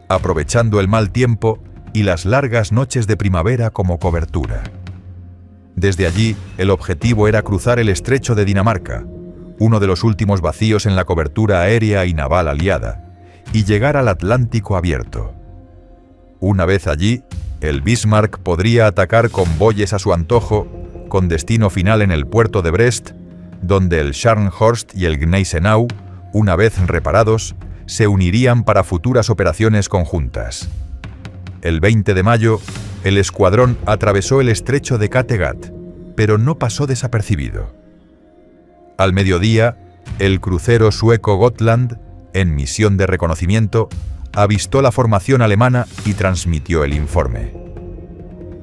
aprovechando el mal tiempo y las largas noches de primavera como cobertura. Desde allí, el objetivo era cruzar el estrecho de Dinamarca, uno de los últimos vacíos en la cobertura aérea y naval aliada, y llegar al Atlántico abierto. Una vez allí, el Bismarck podría atacar convoyes a su antojo, con destino final en el puerto de Brest, donde el Scharnhorst y el Gneisenau, una vez reparados, se unirían para futuras operaciones conjuntas. El 20 de mayo, el escuadrón atravesó el estrecho de Kattegat, pero no pasó desapercibido. Al mediodía, el crucero sueco Gotland, en misión de reconocimiento, avistó la formación alemana y transmitió el informe.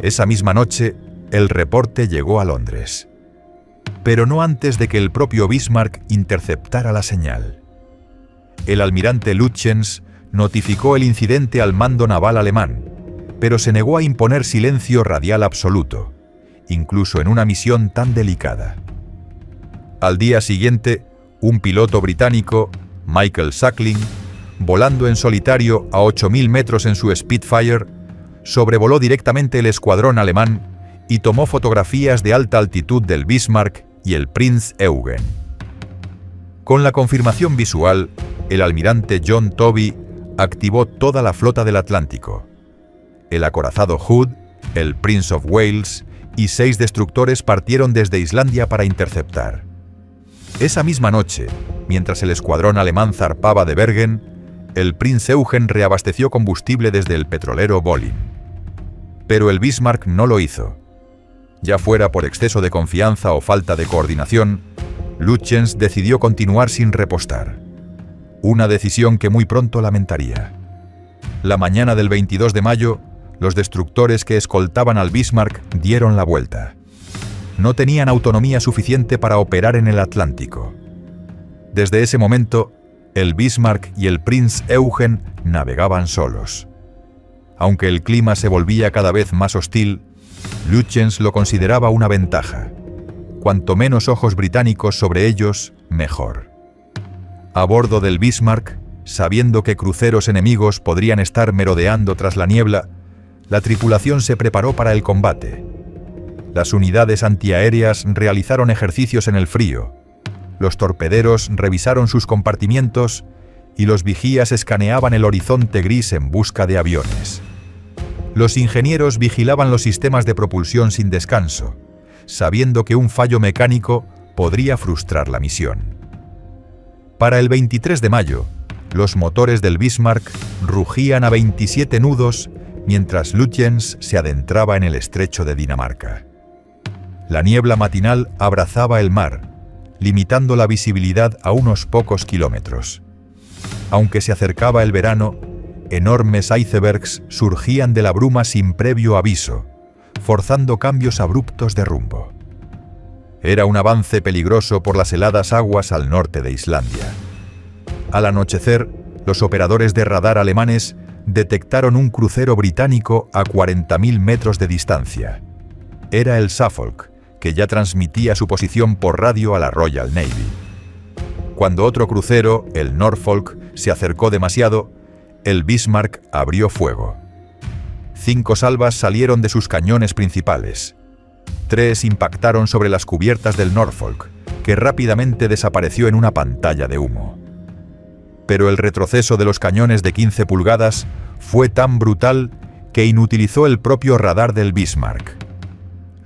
Esa misma noche, el reporte llegó a Londres. Pero no antes de que el propio Bismarck interceptara la señal. El almirante Lutyens notificó el incidente al mando naval alemán, pero se negó a imponer silencio radial absoluto, incluso en una misión tan delicada. Al día siguiente, un piloto británico, Michael Suckling, volando en solitario a 8.000 metros en su Spitfire, sobrevoló directamente el escuadrón alemán y tomó fotografías de alta altitud del Bismarck y el Prinz Eugen. Con la confirmación visual, el almirante John Tobey activó toda la flota del Atlántico. El acorazado Hood, el Prince of Wales y 6 destructores partieron desde Islandia para interceptar. Esa misma noche, mientras el escuadrón alemán zarpaba de Bergen, el Prinz Eugen reabasteció combustible desde el petrolero Bolin. Pero el Bismarck no lo hizo. Ya fuera por exceso de confianza o falta de coordinación, Lutyens decidió continuar sin repostar. Una decisión que muy pronto lamentaría. La mañana del 22 de mayo, los destructores que escoltaban al Bismarck dieron la vuelta. No tenían autonomía suficiente para operar en el Atlántico. Desde ese momento, el Bismarck y el Prinz Eugen navegaban solos. Aunque el clima se volvía cada vez más hostil, Lütjens lo consideraba una ventaja. Cuanto menos ojos británicos sobre ellos, mejor. A bordo del Bismarck, sabiendo que cruceros enemigos podrían estar merodeando tras la niebla, la tripulación se preparó para el combate. Las unidades antiaéreas realizaron ejercicios en el frío, los torpederos revisaron sus compartimientos y los vigías escaneaban el horizonte gris en busca de aviones. Los ingenieros vigilaban los sistemas de propulsión sin descanso, sabiendo que un fallo mecánico podría frustrar la misión. Para el 23 de mayo, los motores del Bismarck rugían a 27 nudos mientras Lütjens se adentraba en el estrecho de Dinamarca. La niebla matinal abrazaba el mar, limitando la visibilidad a unos pocos kilómetros. Aunque se acercaba el verano, enormes icebergs surgían de la bruma sin previo aviso, forzando cambios abruptos de rumbo. Era un avance peligroso por las heladas aguas al norte de Islandia. Al anochecer, los operadores de radar alemanes detectaron un crucero británico a 40.000 metros de distancia. Era el Suffolk, que ya transmitía su posición por radio a la Royal Navy. Cuando otro crucero, el Norfolk, se acercó demasiado, el Bismarck abrió fuego. 5 salvas salieron de sus cañones principales. 3 impactaron sobre las cubiertas del Norfolk, que rápidamente desapareció en una pantalla de humo. Pero el retroceso de los cañones de 15 pulgadas fue tan brutal que inutilizó el propio radar del Bismarck.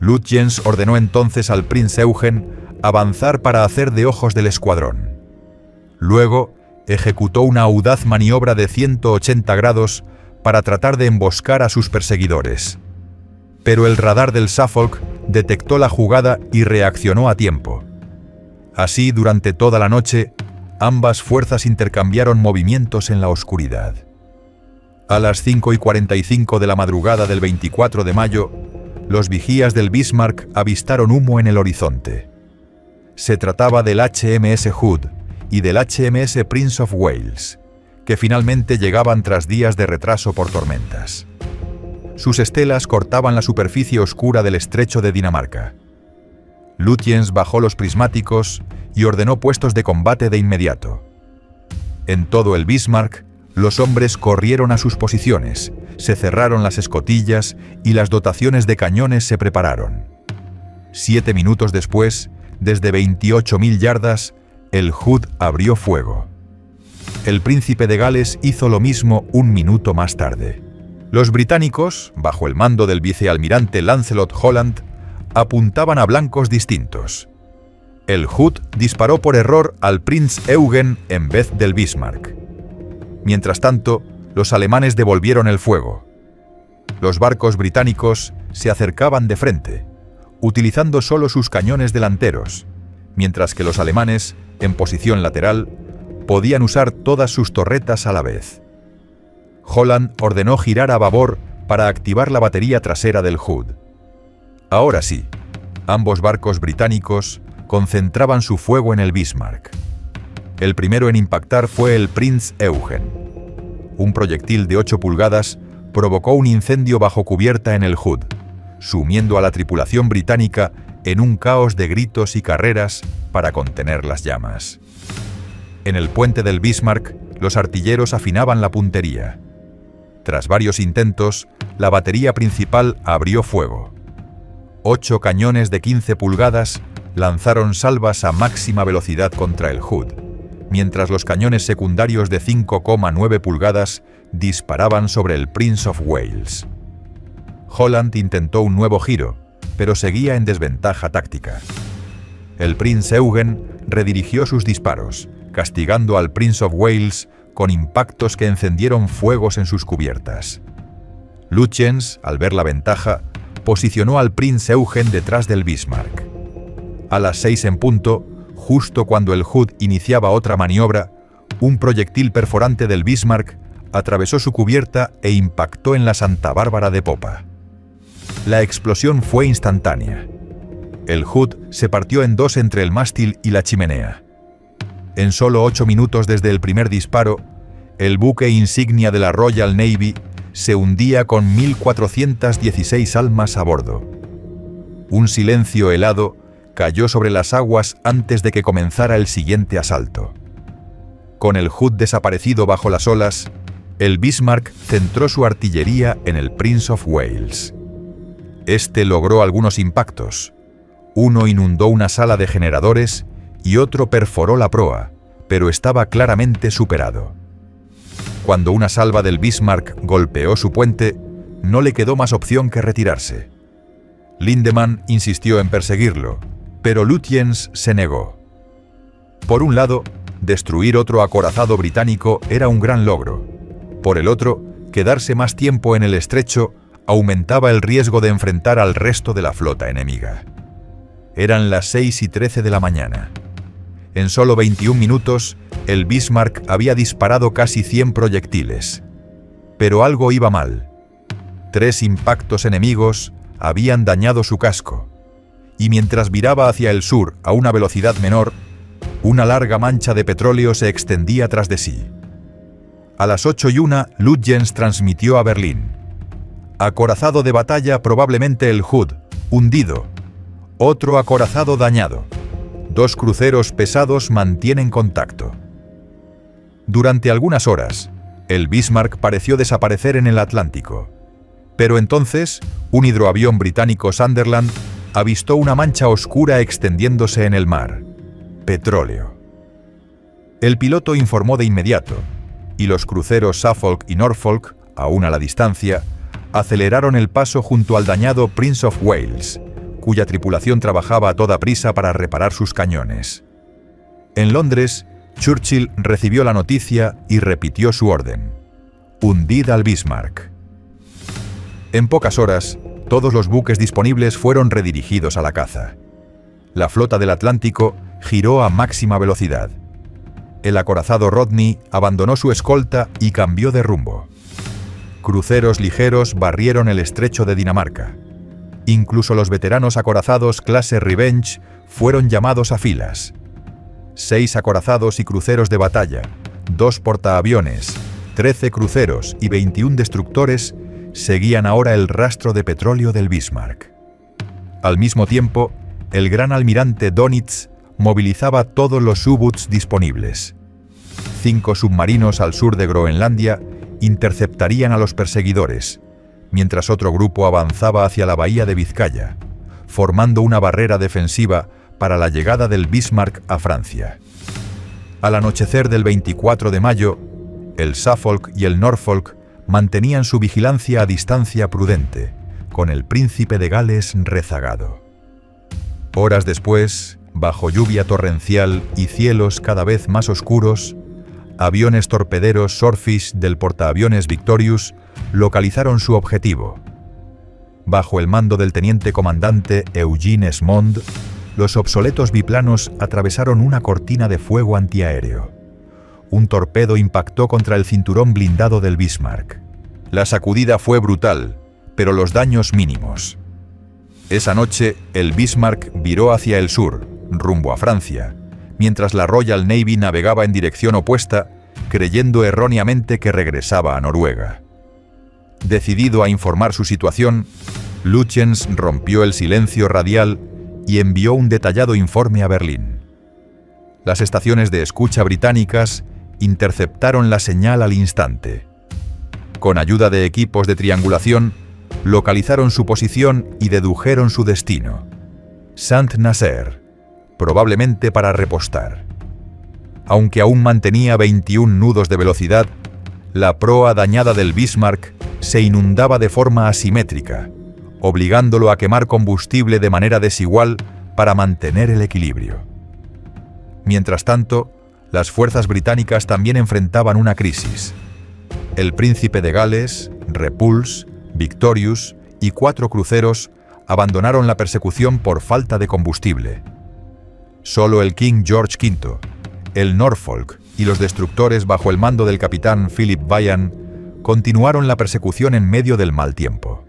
Lütjens ordenó entonces al Prinz Eugen avanzar para hacer de ojos del escuadrón. Luego, ejecutó una audaz maniobra de 180 grados para tratar de emboscar a sus perseguidores. Pero el radar del Suffolk detectó la jugada y reaccionó a tiempo. Así, durante toda la noche, ambas fuerzas intercambiaron movimientos en la oscuridad. A las 5:45 de la madrugada del 24 de mayo, los vigías del Bismarck avistaron humo en el horizonte. Se trataba del HMS Hood y del HMS Prince of Wales, que finalmente llegaban tras días de retraso por tormentas. Sus estelas cortaban la superficie oscura del estrecho de Dinamarca. Lütjens bajó los prismáticos y ordenó puestos de combate de inmediato. En todo el Bismarck, los hombres corrieron a sus posiciones, se cerraron las escotillas y las dotaciones de cañones se prepararon. 7 minutos después, desde 28.000 yardas, el Hood abrió fuego. El Príncipe de Gales hizo lo mismo un minuto más tarde. Los británicos, bajo el mando del vicealmirante Lancelot Holland, apuntaban a blancos distintos. El Hood disparó por error al Prinz Eugen en vez del Bismarck. Mientras tanto, los alemanes devolvieron el fuego. Los barcos británicos se acercaban de frente, utilizando solo sus cañones delanteros, mientras que los alemanes, en posición lateral, podían usar todas sus torretas a la vez. Holland ordenó girar a babor para activar la batería trasera del Hood. Ahora sí, ambos barcos británicos concentraban su fuego en el Bismarck. El primero en impactar fue el Prinz Eugen. Un proyectil de 8 pulgadas provocó un incendio bajo cubierta en el Hood, sumiendo a la tripulación británica en un caos de gritos y carreras para contener las llamas. En el puente del Bismarck, los artilleros afinaban la puntería. Tras varios intentos, la batería principal abrió fuego. 8 cañones de 15 pulgadas lanzaron salvas a máxima velocidad contra el Hood, mientras los cañones secundarios de 5,9 pulgadas disparaban sobre el Prince of Wales. Holland intentó un nuevo giro, pero seguía en desventaja táctica. El Prinz Eugen redirigió sus disparos, castigando al Prince of Wales con impactos que encendieron fuegos en sus cubiertas. Lütjens, al ver la ventaja, posicionó al Prinz Eugen detrás del Bismarck. A las 6 en punto, justo cuando el Hood iniciaba otra maniobra, un proyectil perforante del Bismarck atravesó su cubierta e impactó en la Santa Bárbara de popa. La explosión fue instantánea. El Hood se partió en dos entre el mástil y la chimenea. En solo 8 minutos desde el primer disparo, el buque insignia de la Royal Navy se hundía con 1.416 almas a bordo. Un silencio helado cayó sobre las aguas antes de que comenzara el siguiente asalto. Con el Hood desaparecido bajo las olas, el Bismarck centró su artillería en el Prince of Wales. Este logró algunos impactos. Uno inundó una sala de generadores y otro perforó la proa, pero estaba claramente superado. Cuando una salva del Bismarck golpeó su puente, no le quedó más opción que retirarse. Lindemann insistió en perseguirlo, pero Lutyens se negó. Por un lado, destruir otro acorazado británico era un gran logro. Por el otro, quedarse más tiempo en el estrecho aumentaba el riesgo de enfrentar al resto de la flota enemiga. Eran las 6:13 de la mañana. En solo 21 minutos, el Bismarck había disparado casi 100 proyectiles. Pero algo iba mal. 3 impactos enemigos habían dañado su casco, y mientras viraba hacia el sur a una velocidad menor, una larga mancha de petróleo se extendía tras de sí. A las 8:01, Lutyens transmitió a Berlín: acorazado de batalla, probablemente el Hood, hundido. Otro acorazado dañado. 2 cruceros pesados mantienen contacto. Durante algunas horas, el Bismarck pareció desaparecer en el Atlántico. Pero entonces, un hidroavión británico Sunderland avistó una mancha oscura extendiéndose en el mar. Petróleo. El piloto informó de inmediato, y los cruceros Suffolk y Norfolk, aún a la distancia, aceleraron el paso junto al dañado Prince of Wales, cuya tripulación trabajaba a toda prisa para reparar sus cañones. En Londres, Churchill recibió la noticia y repitió su orden: hundid al Bismarck. En pocas horas, todos los buques disponibles fueron redirigidos a la caza. La flota del Atlántico giró a máxima velocidad. El acorazado Rodney abandonó su escolta y cambió de rumbo. Cruceros ligeros barrieron el estrecho de Dinamarca. Incluso los veteranos acorazados clase Revenge fueron llamados a filas. 6 acorazados y cruceros de batalla, 2 portaaviones, 13 cruceros y 21 destructores seguían ahora el rastro de petróleo del Bismarck. Al mismo tiempo, el gran almirante Dönitz movilizaba todos los U-Boots disponibles. 5 submarinos al sur de Groenlandia interceptarían a los perseguidores, mientras otro grupo avanzaba hacia la bahía de Vizcaya, formando una barrera defensiva para la llegada del Bismarck a Francia. Al anochecer del 24 de mayo, el Suffolk y el Norfolk mantenían su vigilancia a distancia prudente, con el Príncipe de Gales rezagado. Horas después, bajo lluvia torrencial y cielos cada vez más oscuros, aviones torpederos Swordfish del portaaviones Victorious localizaron su objetivo. Bajo el mando del teniente comandante Eugene Esmond, los obsoletos biplanos atravesaron una cortina de fuego antiaéreo. Un torpedo impactó contra el cinturón blindado del Bismarck. La sacudida fue brutal, pero los daños mínimos. Esa noche, el Bismarck viró hacia el sur, rumbo a Francia, mientras la Royal Navy navegaba en dirección opuesta, creyendo erróneamente que regresaba a Noruega. Decidido a informar su situación, Lutyens rompió el silencio radial y envió un detallado informe a Berlín. Las estaciones de escucha británicas interceptaron la señal al instante. Con ayuda de equipos de triangulación, localizaron su posición y dedujeron su destino: Saint-Nazaire, probablemente para repostar. Aunque aún mantenía 21 nudos de velocidad, la proa dañada del Bismarck se inundaba de forma asimétrica, obligándolo a quemar combustible de manera desigual para mantener el equilibrio. Mientras tanto, las fuerzas británicas también enfrentaban una crisis. El Príncipe de Gales, Repulse, Victorious y 4 cruceros abandonaron la persecución por falta de combustible. Solo el King George V, el Norfolk y los destructores bajo el mando del capitán Philip Byam continuaron la persecución en medio del mal tiempo.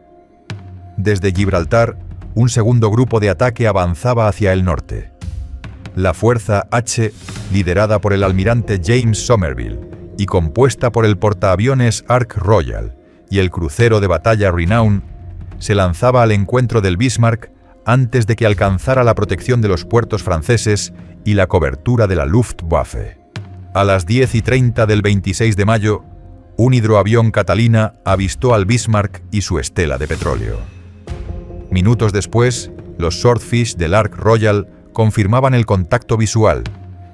Desde Gibraltar, un segundo grupo de ataque avanzaba hacia el norte. La Fuerza H, liderada por el almirante James Somerville y compuesta por el portaaviones Ark Royal y el crucero de batalla Renown se lanzaba al encuentro del Bismarck antes de que alcanzara la protección de los puertos franceses y la cobertura de la Luftwaffe. A las 10:30 del 26 de mayo, un hidroavión Catalina avistó al Bismarck y su estela de petróleo. Minutos después, los Swordfish del Ark Royal confirmaban el contacto visual,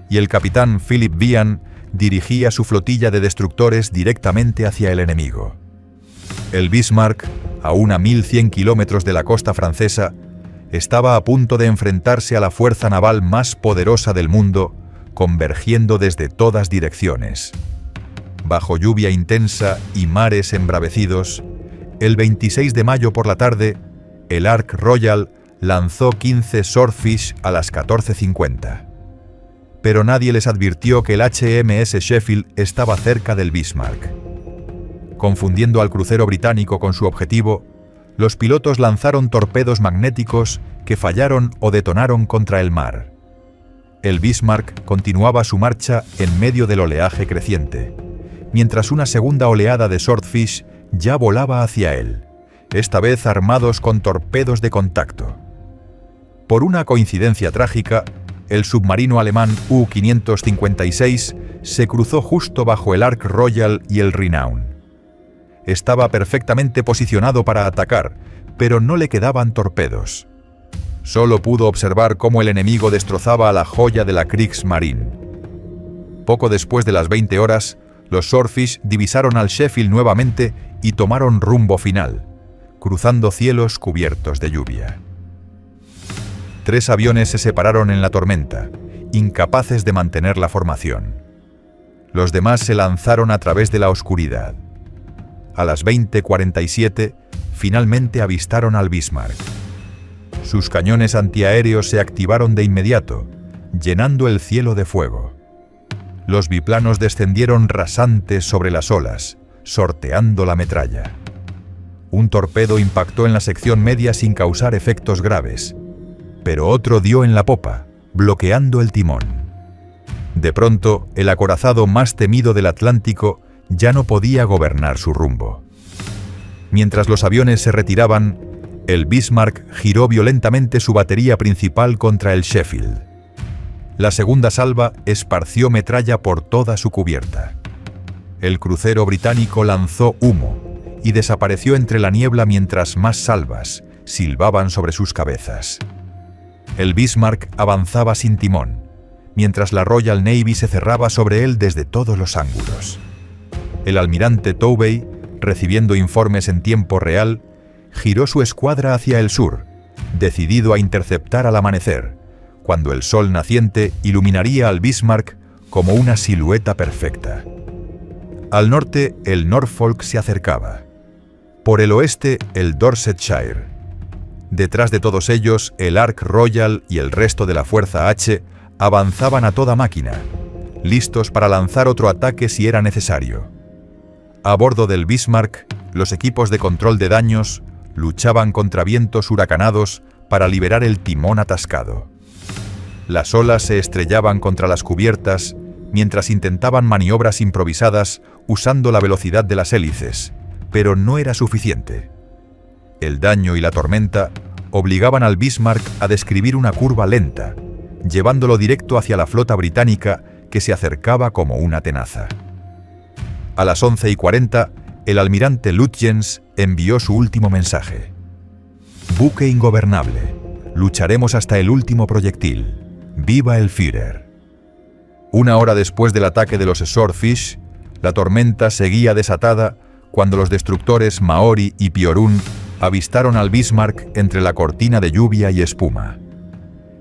y el capitán Philip Vian dirigía su flotilla de destructores directamente hacia el enemigo. El Bismarck, aún a 1.100 kilómetros de la costa francesa, estaba a punto de enfrentarse a la fuerza naval más poderosa del mundo, convergiendo desde todas direcciones. Bajo lluvia intensa y mares embravecidos, el 26 de mayo por la tarde, el Ark Royal lanzó 15 Swordfish a las 14:50. Pero nadie les advirtió que el HMS Sheffield estaba cerca del Bismarck. Confundiendo al crucero británico con su objetivo, los pilotos lanzaron torpedos magnéticos que fallaron o detonaron contra el mar. El Bismarck continuaba su marcha en medio del oleaje creciente, mientras una segunda oleada de Swordfish ya volaba hacia él, esta vez armados con torpedos de contacto. Por una coincidencia trágica, el submarino alemán U-556 se cruzó justo bajo el Ark Royal y el Renown. Estaba perfectamente posicionado para atacar, pero no le quedaban torpedos. Solo pudo observar cómo el enemigo destrozaba a la joya de la Kriegsmarine. Poco después de las 20 horas, los Swordfish divisaron al Sheffield nuevamente y tomaron rumbo final, cruzando cielos cubiertos de lluvia. 3 aviones se separaron en la tormenta, incapaces de mantener la formación. Los demás se lanzaron a través de la oscuridad. A las 20:47, finalmente avistaron al Bismarck. Sus cañones antiaéreos se activaron de inmediato, llenando el cielo de fuego. Los biplanos descendieron rasantes sobre las olas, sorteando la metralla. Un torpedo impactó en la sección media sin causar efectos graves, pero otro dio en la popa, bloqueando el timón. De pronto, el acorazado más temido del Atlántico ya no podía gobernar su rumbo. Mientras los aviones se retiraban, el Bismarck giró violentamente su batería principal contra el Sheffield. La segunda salva esparció metralla por toda su cubierta. El crucero británico lanzó humo y desapareció entre la niebla mientras más salvas silbaban sobre sus cabezas. El Bismarck avanzaba sin timón, mientras la Royal Navy se cerraba sobre él desde todos los ángulos. El almirante Tovey, recibiendo informes en tiempo real, giró su escuadra hacia el sur, decidido a interceptar al amanecer, cuando el sol naciente iluminaría al Bismarck como una silueta perfecta. Al norte, el Norfolk se acercaba. Por el oeste, el Dorsetshire. Detrás de todos ellos, el Ark Royal y el resto de la Fuerza H avanzaban a toda máquina, listos para lanzar otro ataque si era necesario. A bordo del Bismarck, los equipos de control de daños luchaban contra vientos huracanados para liberar el timón atascado. Las olas se estrellaban contra las cubiertas mientras intentaban maniobras improvisadas usando la velocidad de las hélices, pero no era suficiente. El daño y la tormenta obligaban al Bismarck a describir una curva lenta, llevándolo directo hacia la flota británica que se acercaba como una tenaza. A las 11:40, el almirante Lutyens envió su último mensaje. Buque ingobernable. Lucharemos hasta el último proyectil. ¡Viva el Führer! Una hora después del ataque de los Swordfish, la tormenta seguía desatada cuando los destructores Maori y Piorun avistaron al Bismarck entre la cortina de lluvia y espuma.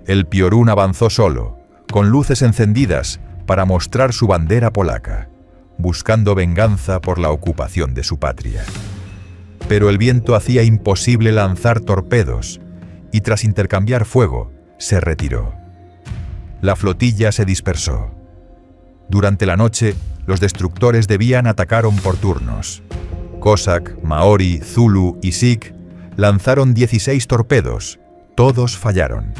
El Piorun avanzó solo, con luces encendidas para mostrar su bandera polaca, buscando venganza por la ocupación de su patria. Pero el viento hacía imposible lanzar torpedos, y tras intercambiar fuego, se retiró. La flotilla se dispersó. Durante la noche, los destructores de Vian atacaron por turnos. Cossack, Maori, Zulu y Sikh lanzaron 16 torpedos, todos fallaron.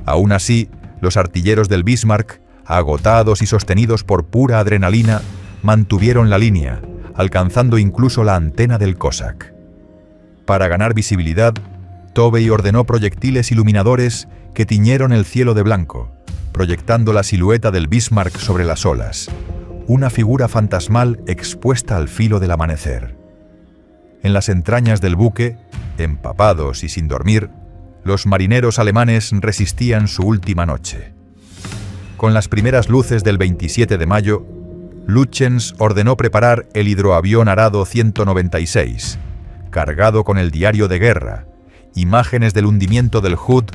Aún así, los artilleros del Bismarck, agotados y sostenidos por pura adrenalina, mantuvieron la línea, alcanzando incluso la antena del Cossack. Para ganar visibilidad, Tovey ordenó proyectiles iluminadores que tiñeron el cielo de blanco, proyectando la silueta del Bismarck sobre las olas, una figura fantasmal expuesta al filo del amanecer. En las entrañas del buque, empapados y sin dormir, los marineros alemanes resistían su última noche. Con las primeras luces del 27 de mayo, Lütjens ordenó preparar el hidroavión arado 196, cargado con el diario de guerra, imágenes del hundimiento del Hood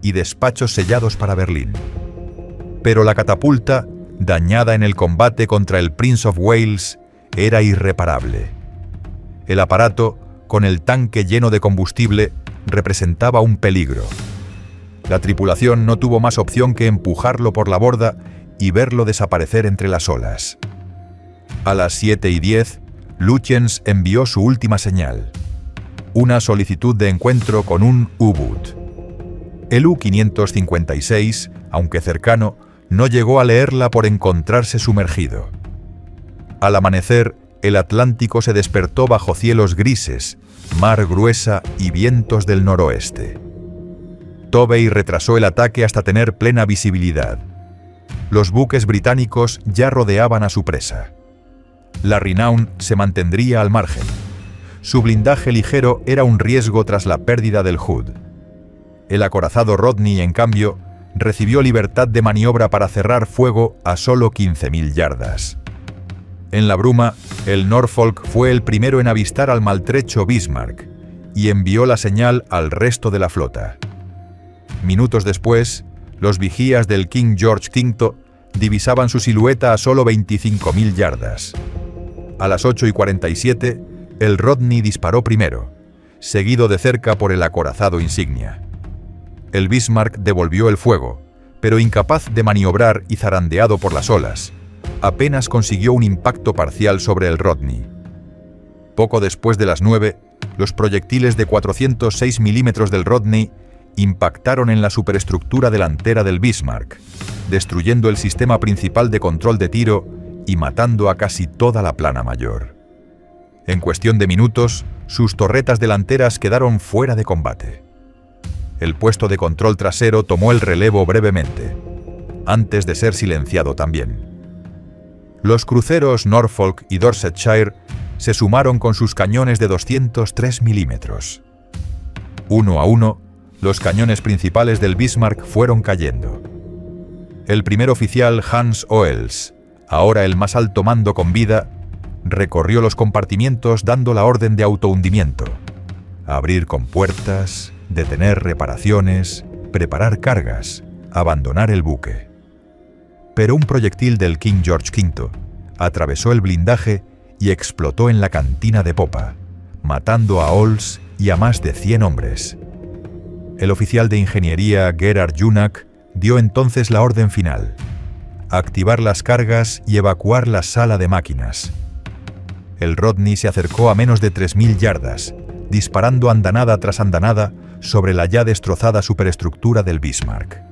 y despachos sellados para Berlín. Pero la catapulta, dañada en el combate contra el Prince of Wales, era irreparable. El aparato, con el tanque lleno de combustible, representaba un peligro. La tripulación no tuvo más opción que empujarlo por la borda y verlo desaparecer entre las olas. A las 7:10, Lütjens envió su última señal: una solicitud de encuentro con un U-Boot. El U-556, aunque cercano, no llegó a leerla por encontrarse sumergido. Al amanecer, el Atlántico se despertó bajo cielos grises, mar gruesa y vientos del noroeste. Tovey retrasó el ataque hasta tener plena visibilidad. Los buques británicos ya rodeaban a su presa. La Renown se mantendría al margen. Su blindaje ligero era un riesgo tras la pérdida del Hood. El acorazado Rodney, en cambio, recibió libertad de maniobra para cerrar fuego a solo 15.000 yardas. En la bruma, el Norfolk fue el primero en avistar al maltrecho Bismarck y envió la señal al resto de la flota. Minutos después, los vigías del King George V divisaban su silueta a solo 25.000 yardas. A las 8:47, el Rodney disparó primero, seguido de cerca por el acorazado Insignia. El Bismarck devolvió el fuego, pero incapaz de maniobrar y zarandeado por las olas, apenas consiguió un impacto parcial sobre el Rodney. Poco después de las 9, los proyectiles de 406 milímetros del Rodney impactaron en la superestructura delantera del Bismarck, destruyendo el sistema principal de control de tiro y matando a casi toda la plana mayor. En cuestión de minutos, sus torretas delanteras quedaron fuera de combate. El puesto de control trasero tomó el relevo brevemente, antes de ser silenciado también. Los cruceros Norfolk y Dorsetshire se sumaron con sus cañones de 203 milímetros. Uno a uno, los cañones principales del Bismarck fueron cayendo. El primer oficial Hans Oels, ahora el más alto mando con vida, recorrió los compartimientos dando la orden de autohundimiento: abrir compuertas, detener reparaciones, preparar cargas, abandonar el buque. Pero un proyectil del King George V atravesó el blindaje y explotó en la cantina de popa, matando a Oels y a más de 100 hombres. El oficial de ingeniería Gerhard Junak dio entonces la orden final: activar las cargas y evacuar la sala de máquinas. El Rodney se acercó a menos de 3.000 yardas, disparando andanada tras andanada sobre la ya destrozada superestructura del Bismarck.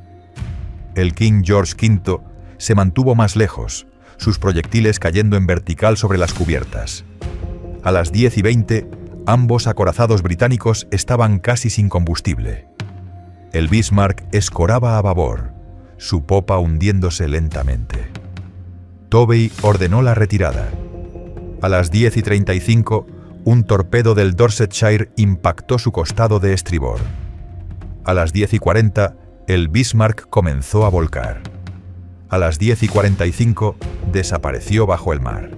El King George V se mantuvo más lejos, sus proyectiles cayendo en vertical sobre las cubiertas. A las 10:20, ambos acorazados británicos estaban casi sin combustible. El Bismarck escoraba a babor, su popa hundiéndose lentamente. Tovey ordenó la retirada. A las 10:35, un torpedo del Dorsetshire impactó su costado de estribor. A las 10:40, el Bismarck comenzó a volcar. A las 10:45, desapareció bajo el mar.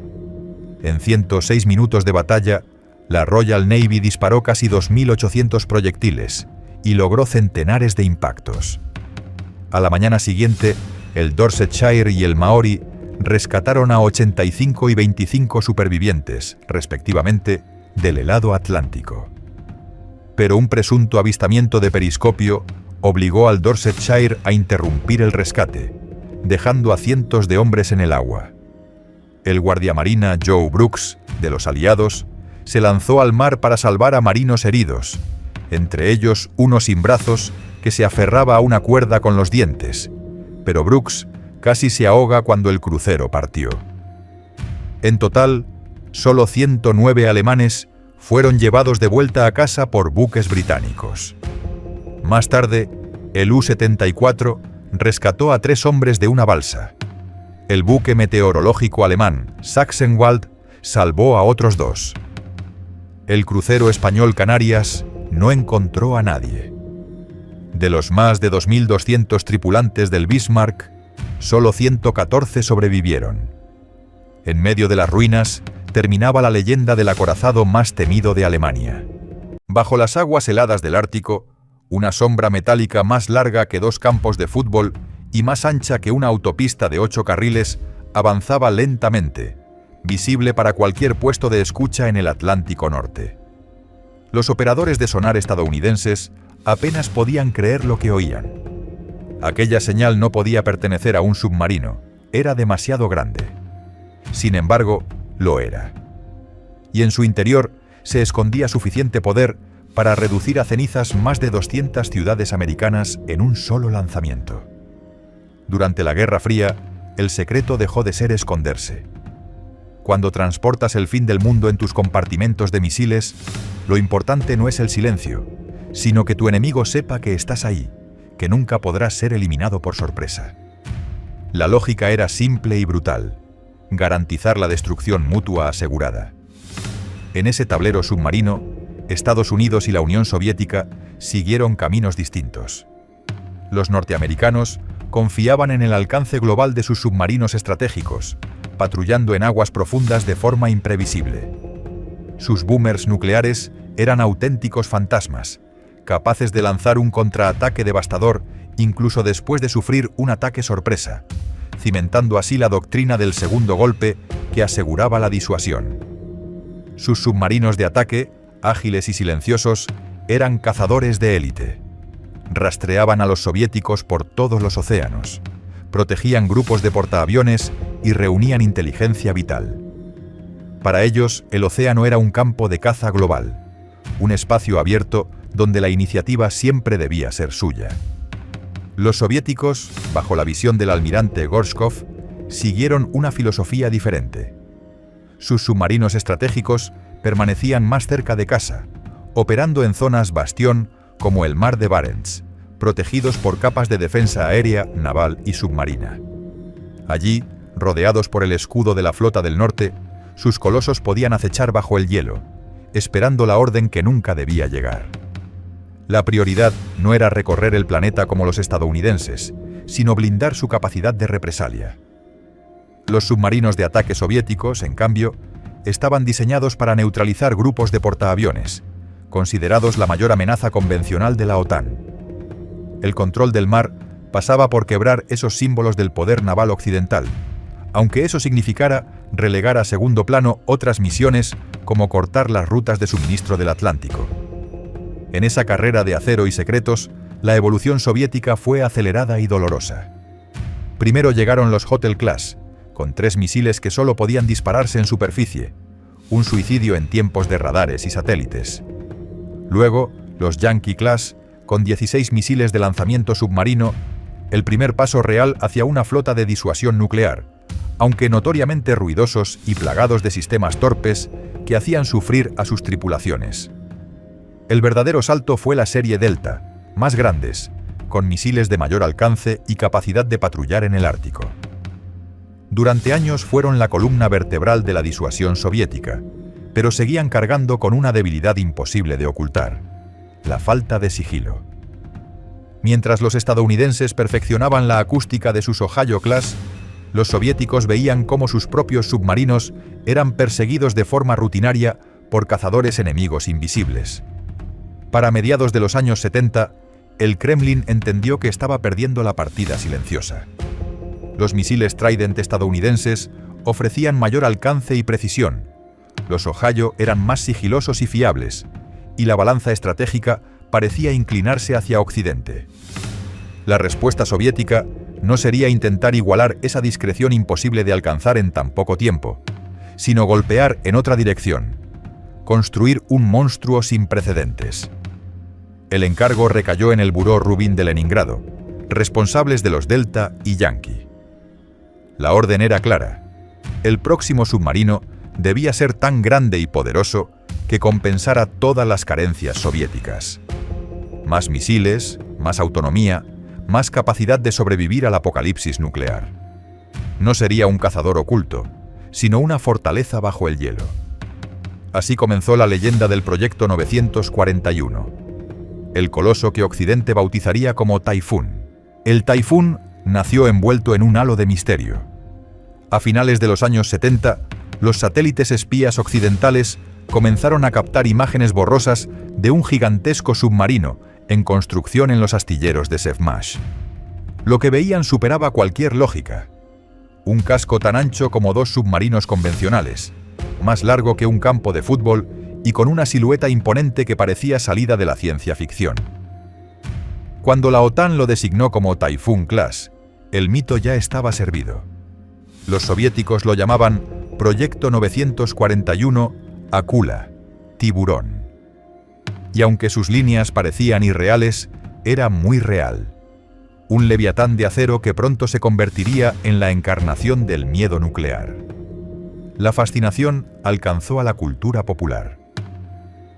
En 106 minutos de batalla, la Royal Navy disparó casi 2.800 proyectiles y logró centenares de impactos. A la mañana siguiente, el Dorsetshire y el Maori rescataron a 85 y 25 supervivientes, respectivamente, del helado Atlántico. Pero un presunto avistamiento de periscopio obligó al Dorsetshire a interrumpir el rescate, dejando a cientos de hombres en el agua. El guardiamarina Joe Brooks, de los aliados, se lanzó al mar para salvar a marinos heridos, entre ellos uno sin brazos que se aferraba a una cuerda con los dientes, pero Brooks casi se ahoga cuando el crucero partió. En total, solo 109 alemanes fueron llevados de vuelta a casa por buques británicos. Más tarde, el U-74 rescató a 3 hombres de una balsa. El buque meteorológico alemán Sachsenwald salvó a otros 2. El crucero español Canarias no encontró a nadie. De los más de 2.200 tripulantes del Bismarck, solo 114 sobrevivieron. En medio de las ruinas terminaba la leyenda del acorazado más temido de Alemania. Bajo las aguas heladas del Ártico, una sombra metálica más larga que 2 campos de fútbol y más ancha que una autopista de 8 carriles avanzaba lentamente, visible para cualquier puesto de escucha en el Atlántico Norte. Los operadores de sonar estadounidenses apenas podían creer lo que oían. Aquella señal no podía pertenecer a un submarino, era demasiado grande. Sin embargo, lo era. Y en su interior se escondía suficiente poder para reducir a cenizas más de 200 ciudades americanas en un solo lanzamiento. Durante la Guerra Fría, el secreto dejó de ser esconderse. Cuando transportas el fin del mundo en tus compartimentos de misiles, lo importante no es el silencio, sino que tu enemigo sepa que estás ahí, que nunca podrás ser eliminado por sorpresa. La lógica era simple y brutal: garantizar la destrucción mutua asegurada. En ese tablero submarino, Estados Unidos y la Unión Soviética siguieron caminos distintos. Los norteamericanos confiaban en el alcance global de sus submarinos estratégicos, patrullando en aguas profundas de forma imprevisible. Sus boomers nucleares eran auténticos fantasmas, capaces de lanzar un contraataque devastador incluso después de sufrir un ataque sorpresa, cimentando así la doctrina del segundo golpe que aseguraba la disuasión. Sus submarinos de ataque, ágiles y silenciosos, eran cazadores de élite. Rastreaban a los soviéticos por todos los océanos, protegían grupos de portaaviones y reunían inteligencia vital. Para ellos, el océano era un campo de caza global, un espacio abierto donde la iniciativa siempre debía ser suya. Los soviéticos, bajo la visión del almirante Gorshkov, siguieron una filosofía diferente. Sus submarinos estratégicos permanecían más cerca de casa, operando en zonas bastión como el mar de Barents, protegidos por capas de defensa aérea, naval y submarina. Allí, rodeados por el escudo de la Flota del Norte, sus colosos podían acechar bajo el hielo, esperando la orden que nunca debía llegar. La prioridad no era recorrer el planeta como los estadounidenses, sino blindar su capacidad de represalia. Los submarinos de ataque soviéticos, en cambio, estaban diseñados para neutralizar grupos de portaaviones, considerados la mayor amenaza convencional de la OTAN. El control del mar pasaba por quebrar esos símbolos del poder naval occidental, aunque eso significara relegar a segundo plano otras misiones como cortar las rutas de suministro del Atlántico. En esa carrera de acero y secretos, la evolución soviética fue acelerada y dolorosa. Primero llegaron los Hotel Class, con 3 misiles que solo podían dispararse en superficie, un suicidio en tiempos de radares y satélites. Luego, los Yankee Class, con 16 misiles de lanzamiento submarino, el primer paso real hacia una flota de disuasión nuclear, aunque notoriamente ruidosos y plagados de sistemas torpes que hacían sufrir a sus tripulaciones. El verdadero salto fue la serie Delta, más grandes, con misiles de mayor alcance y capacidad de patrullar en el Ártico. Durante años fueron la columna vertebral de la disuasión soviética, pero seguían cargando con una debilidad imposible de ocultar: la falta de sigilo. Mientras los estadounidenses perfeccionaban la acústica de sus Ohio Class, los soviéticos veían cómo sus propios submarinos eran perseguidos de forma rutinaria por cazadores enemigos invisibles. Para mediados de los años 70, el Kremlin entendió que estaba perdiendo la partida silenciosa. Los misiles Trident estadounidenses ofrecían mayor alcance y precisión, los Ohio eran más sigilosos y fiables, y la balanza estratégica parecía inclinarse hacia Occidente. La respuesta soviética no sería intentar igualar esa discreción imposible de alcanzar en tan poco tiempo, sino golpear en otra dirección: construir un monstruo sin precedentes. El encargo recayó en el Buró Rubin de Leningrado, responsables de los Delta y Yankee. La orden era clara: el próximo submarino debía ser tan grande y poderoso que compensara todas las carencias soviéticas. Más misiles, más autonomía, más capacidad de sobrevivir al apocalipsis nuclear. No sería un cazador oculto, sino una fortaleza bajo el hielo. Así comenzó la leyenda del Proyecto 941, el coloso que Occidente bautizaría como Taifún. El Taifún nació envuelto en un halo de misterio. A finales de los años 70, los satélites espías occidentales comenzaron a captar imágenes borrosas de un gigantesco submarino en construcción en los astilleros de Sevmash. Lo que veían superaba cualquier lógica. Un casco tan ancho como 2 submarinos convencionales, más largo que un campo de fútbol y con una silueta imponente que parecía salida de la ciencia ficción. Cuando la OTAN lo designó como Typhoon Class, el mito ya estaba servido. Los soviéticos lo llamaban Proyecto 941 Akula, tiburón. Y aunque sus líneas parecían irreales, era muy real. Un leviatán de acero que pronto se convertiría en la encarnación del miedo nuclear. La fascinación alcanzó a la cultura popular.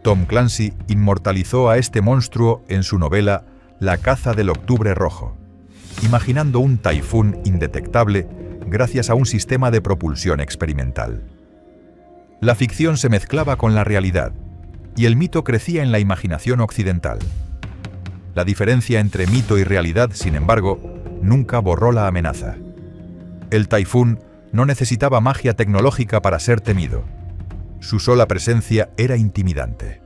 Tom Clancy inmortalizó a este monstruo en su novela La caza del Octubre Rojo, imaginando un taifún indetectable gracias a un sistema de propulsión experimental. La ficción se mezclaba con la realidad, y el mito crecía en la imaginación occidental. La diferencia entre mito y realidad, sin embargo, nunca borró la amenaza. El taifún no necesitaba magia tecnológica para ser temido. Su sola presencia era intimidante.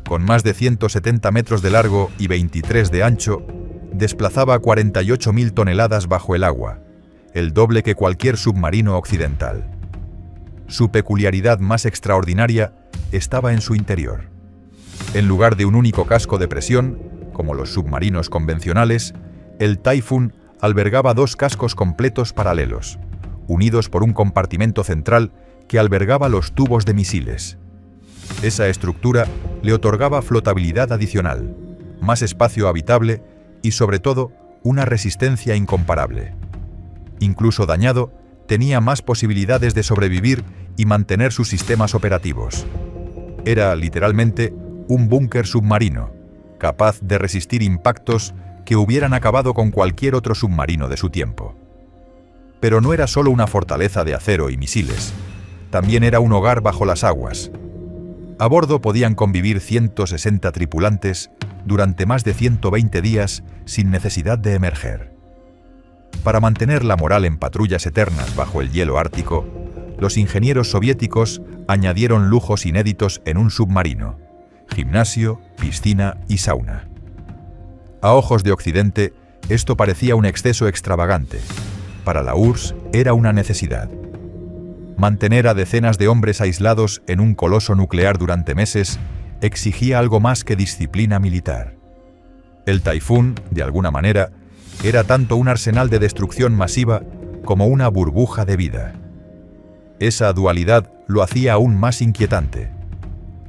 Con más de 170 metros de largo y 23 de ancho, desplazaba 48.000 toneladas bajo el agua, el doble que cualquier submarino occidental. Su peculiaridad más extraordinaria estaba en su interior. En lugar de un único casco de presión, como los submarinos convencionales, el Taifún albergaba 2 cascos completos paralelos, unidos por un compartimento central que albergaba los tubos de misiles. Esa estructura le otorgaba flotabilidad adicional, más espacio habitable y, sobre todo, una resistencia incomparable. Incluso dañado, tenía más posibilidades de sobrevivir y mantener sus sistemas operativos. Era, literalmente, un búnker submarino, capaz de resistir impactos que hubieran acabado con cualquier otro submarino de su tiempo. Pero no era solo una fortaleza de acero y misiles, también era un hogar bajo las aguas. A bordo podían convivir 160 tripulantes durante más de 120 días sin necesidad de emerger. Para mantener la moral en patrullas eternas bajo el hielo ártico, los ingenieros soviéticos añadieron lujos inéditos en un submarino: gimnasio, piscina y sauna. A ojos de Occidente, esto parecía un exceso extravagante. Para la URSS era una necesidad. Mantener a decenas de hombres aislados en un coloso nuclear durante meses exigía algo más que disciplina militar. El Taifún, de alguna manera, era tanto un arsenal de destrucción masiva como una burbuja de vida. Esa dualidad lo hacía aún más inquietante.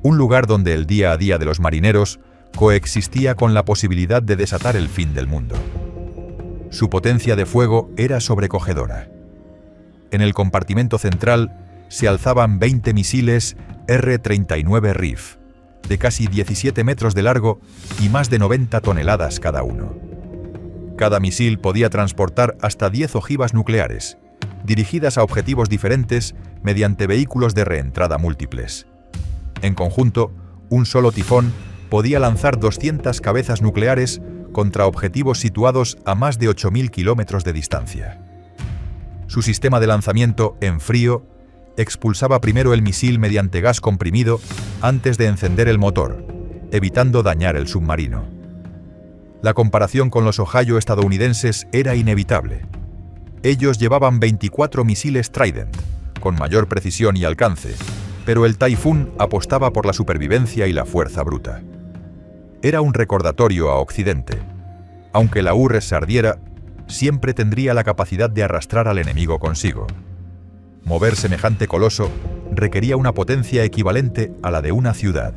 Un lugar donde el día a día de los marineros coexistía con la posibilidad de desatar el fin del mundo. Su potencia de fuego era sobrecogedora. En el compartimento central se alzaban 20 misiles R-39 RIF, de casi 17 metros de largo y más de 90 toneladas cada uno. Cada misil podía transportar hasta 10 ojivas nucleares, dirigidas a objetivos diferentes mediante vehículos de reentrada múltiples. En conjunto, un solo tifón podía lanzar 200 cabezas nucleares contra objetivos situados a más de 8.000 kilómetros de distancia. Su sistema de lanzamiento en frío expulsaba primero el misil mediante gas comprimido antes de encender el motor, evitando dañar el submarino. La comparación con los Ohio estadounidenses era inevitable. Ellos llevaban 24 misiles Trident, con mayor precisión y alcance, pero el Taifún apostaba por la supervivencia y la fuerza bruta. Era un recordatorio a Occidente. Aunque la URSS ardiera, siempre tendría la capacidad de arrastrar al enemigo consigo. Mover semejante coloso requería una potencia equivalente a la de una ciudad.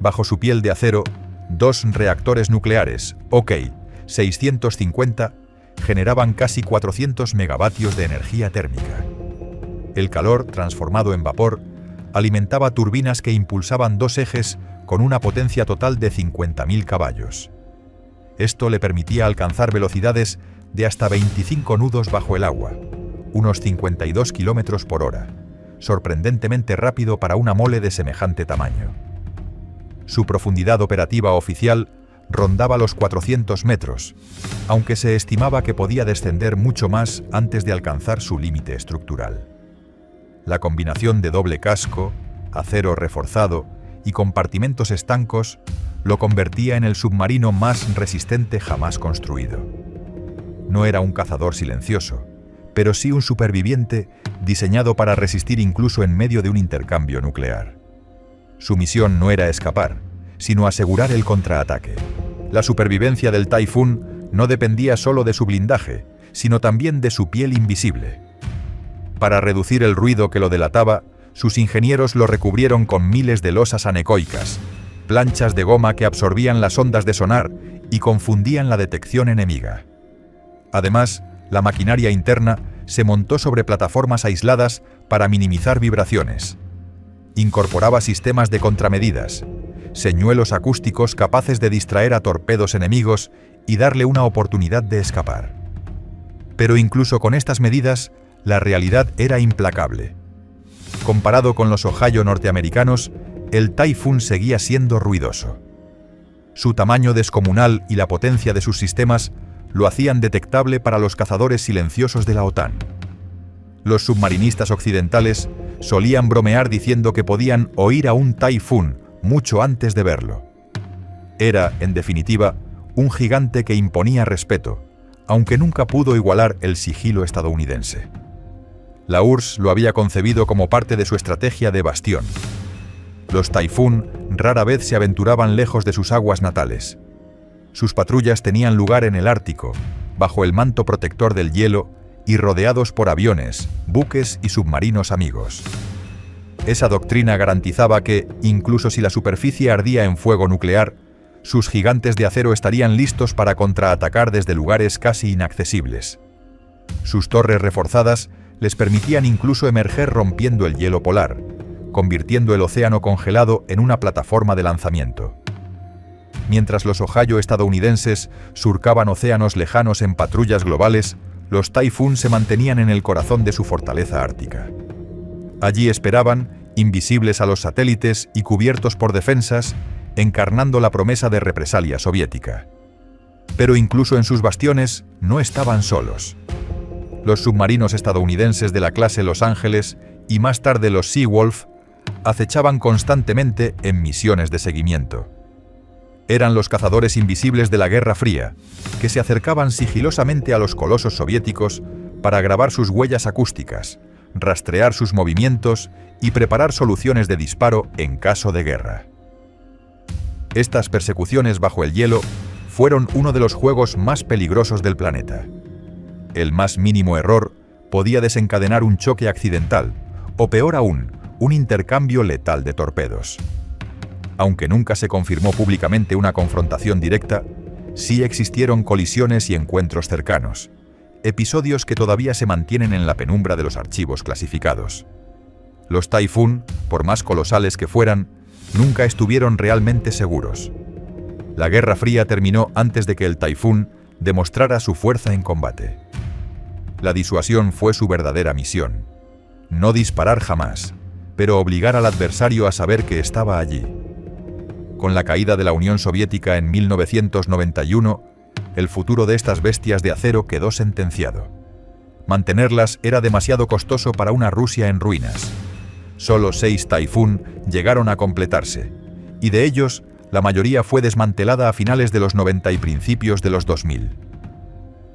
Bajo su piel de acero, 2 reactores nucleares, OK-650, generaban casi 400 megavatios de energía térmica. El calor, transformado en vapor, alimentaba turbinas que impulsaban dos ejes con una potencia total de 50.000 caballos. Esto le permitía alcanzar velocidades de hasta 25 nudos bajo el agua, unos 52 kilómetros por hora, sorprendentemente rápido para una mole de semejante tamaño. Su profundidad operativa oficial rondaba los 400 metros, aunque se estimaba que podía descender mucho más antes de alcanzar su límite estructural. La combinación de doble casco, acero reforzado y compartimentos estancos lo convertía en el submarino más resistente jamás construido. No era un cazador silencioso, pero sí un superviviente diseñado para resistir incluso en medio de un intercambio nuclear. Su misión no era escapar, sino asegurar el contraataque. La supervivencia del Typhoon no dependía solo de su blindaje, sino también de su piel invisible. Para reducir el ruido que lo delataba, sus ingenieros lo recubrieron con miles de losas anecoicas, planchas de goma que absorbían las ondas de sonar y confundían la detección enemiga. Además, la maquinaria interna se montó sobre plataformas aisladas para minimizar vibraciones. Incorporaba sistemas de contramedidas, señuelos acústicos capaces de distraer a torpedos enemigos y darle una oportunidad de escapar. Pero incluso con estas medidas, la realidad era implacable. Comparado con los Ohio norteamericanos, el Typhoon seguía siendo ruidoso. Su tamaño descomunal y la potencia de sus sistemas lo hacían detectable para los cazadores silenciosos de la OTAN. Los submarinistas occidentales solían bromear diciendo que podían oír a un Typhoon mucho antes de verlo. Era, en definitiva, un gigante que imponía respeto, aunque nunca pudo igualar el sigilo estadounidense. La URSS lo había concebido como parte de su estrategia de bastión. Los Typhoon rara vez se aventuraban lejos de sus aguas natales. Sus patrullas tenían lugar en el Ártico, bajo el manto protector del hielo y rodeados por aviones, buques y submarinos amigos. Esa doctrina garantizaba que, incluso si la superficie ardía en fuego nuclear, sus gigantes de acero estarían listos para contraatacar desde lugares casi inaccesibles. Sus torres reforzadas les permitían incluso emerger rompiendo el hielo polar, convirtiendo el océano congelado en una plataforma de lanzamiento. Mientras los Ohio estadounidenses surcaban océanos lejanos en patrullas globales, los Typhoon se mantenían en el corazón de su fortaleza ártica. Allí esperaban, invisibles a los satélites y cubiertos por defensas, encarnando la promesa de represalia soviética. Pero incluso en sus bastiones no estaban solos. Los submarinos estadounidenses de la clase Los Ángeles y más tarde los Seawolf acechaban constantemente en misiones de seguimiento. Eran los cazadores invisibles de la Guerra Fría, que se acercaban sigilosamente a los colosos soviéticos para grabar sus huellas acústicas, rastrear sus movimientos y preparar soluciones de disparo en caso de guerra. Estas persecuciones bajo el hielo fueron uno de los juegos más peligrosos del planeta. El más mínimo error podía desencadenar un choque accidental, o peor aún, un intercambio letal de torpedos. Aunque nunca se confirmó públicamente una confrontación directa, sí existieron colisiones y encuentros cercanos, episodios que todavía se mantienen en la penumbra de los archivos clasificados. Los Typhoon, por más colosales que fueran, nunca estuvieron realmente seguros. La Guerra Fría terminó antes de que el Typhoon demostrara su fuerza en combate. La disuasión fue su verdadera misión. No disparar jamás, pero obligar al adversario a saber que estaba allí. Con la caída de la Unión Soviética en 1991, el futuro de estas bestias de acero quedó sentenciado. Mantenerlas era demasiado costoso para una Rusia en ruinas. Solo 6 Typhoon llegaron a completarse, y de ellos, la mayoría fue desmantelada a finales de los 90 y principios de los 2000.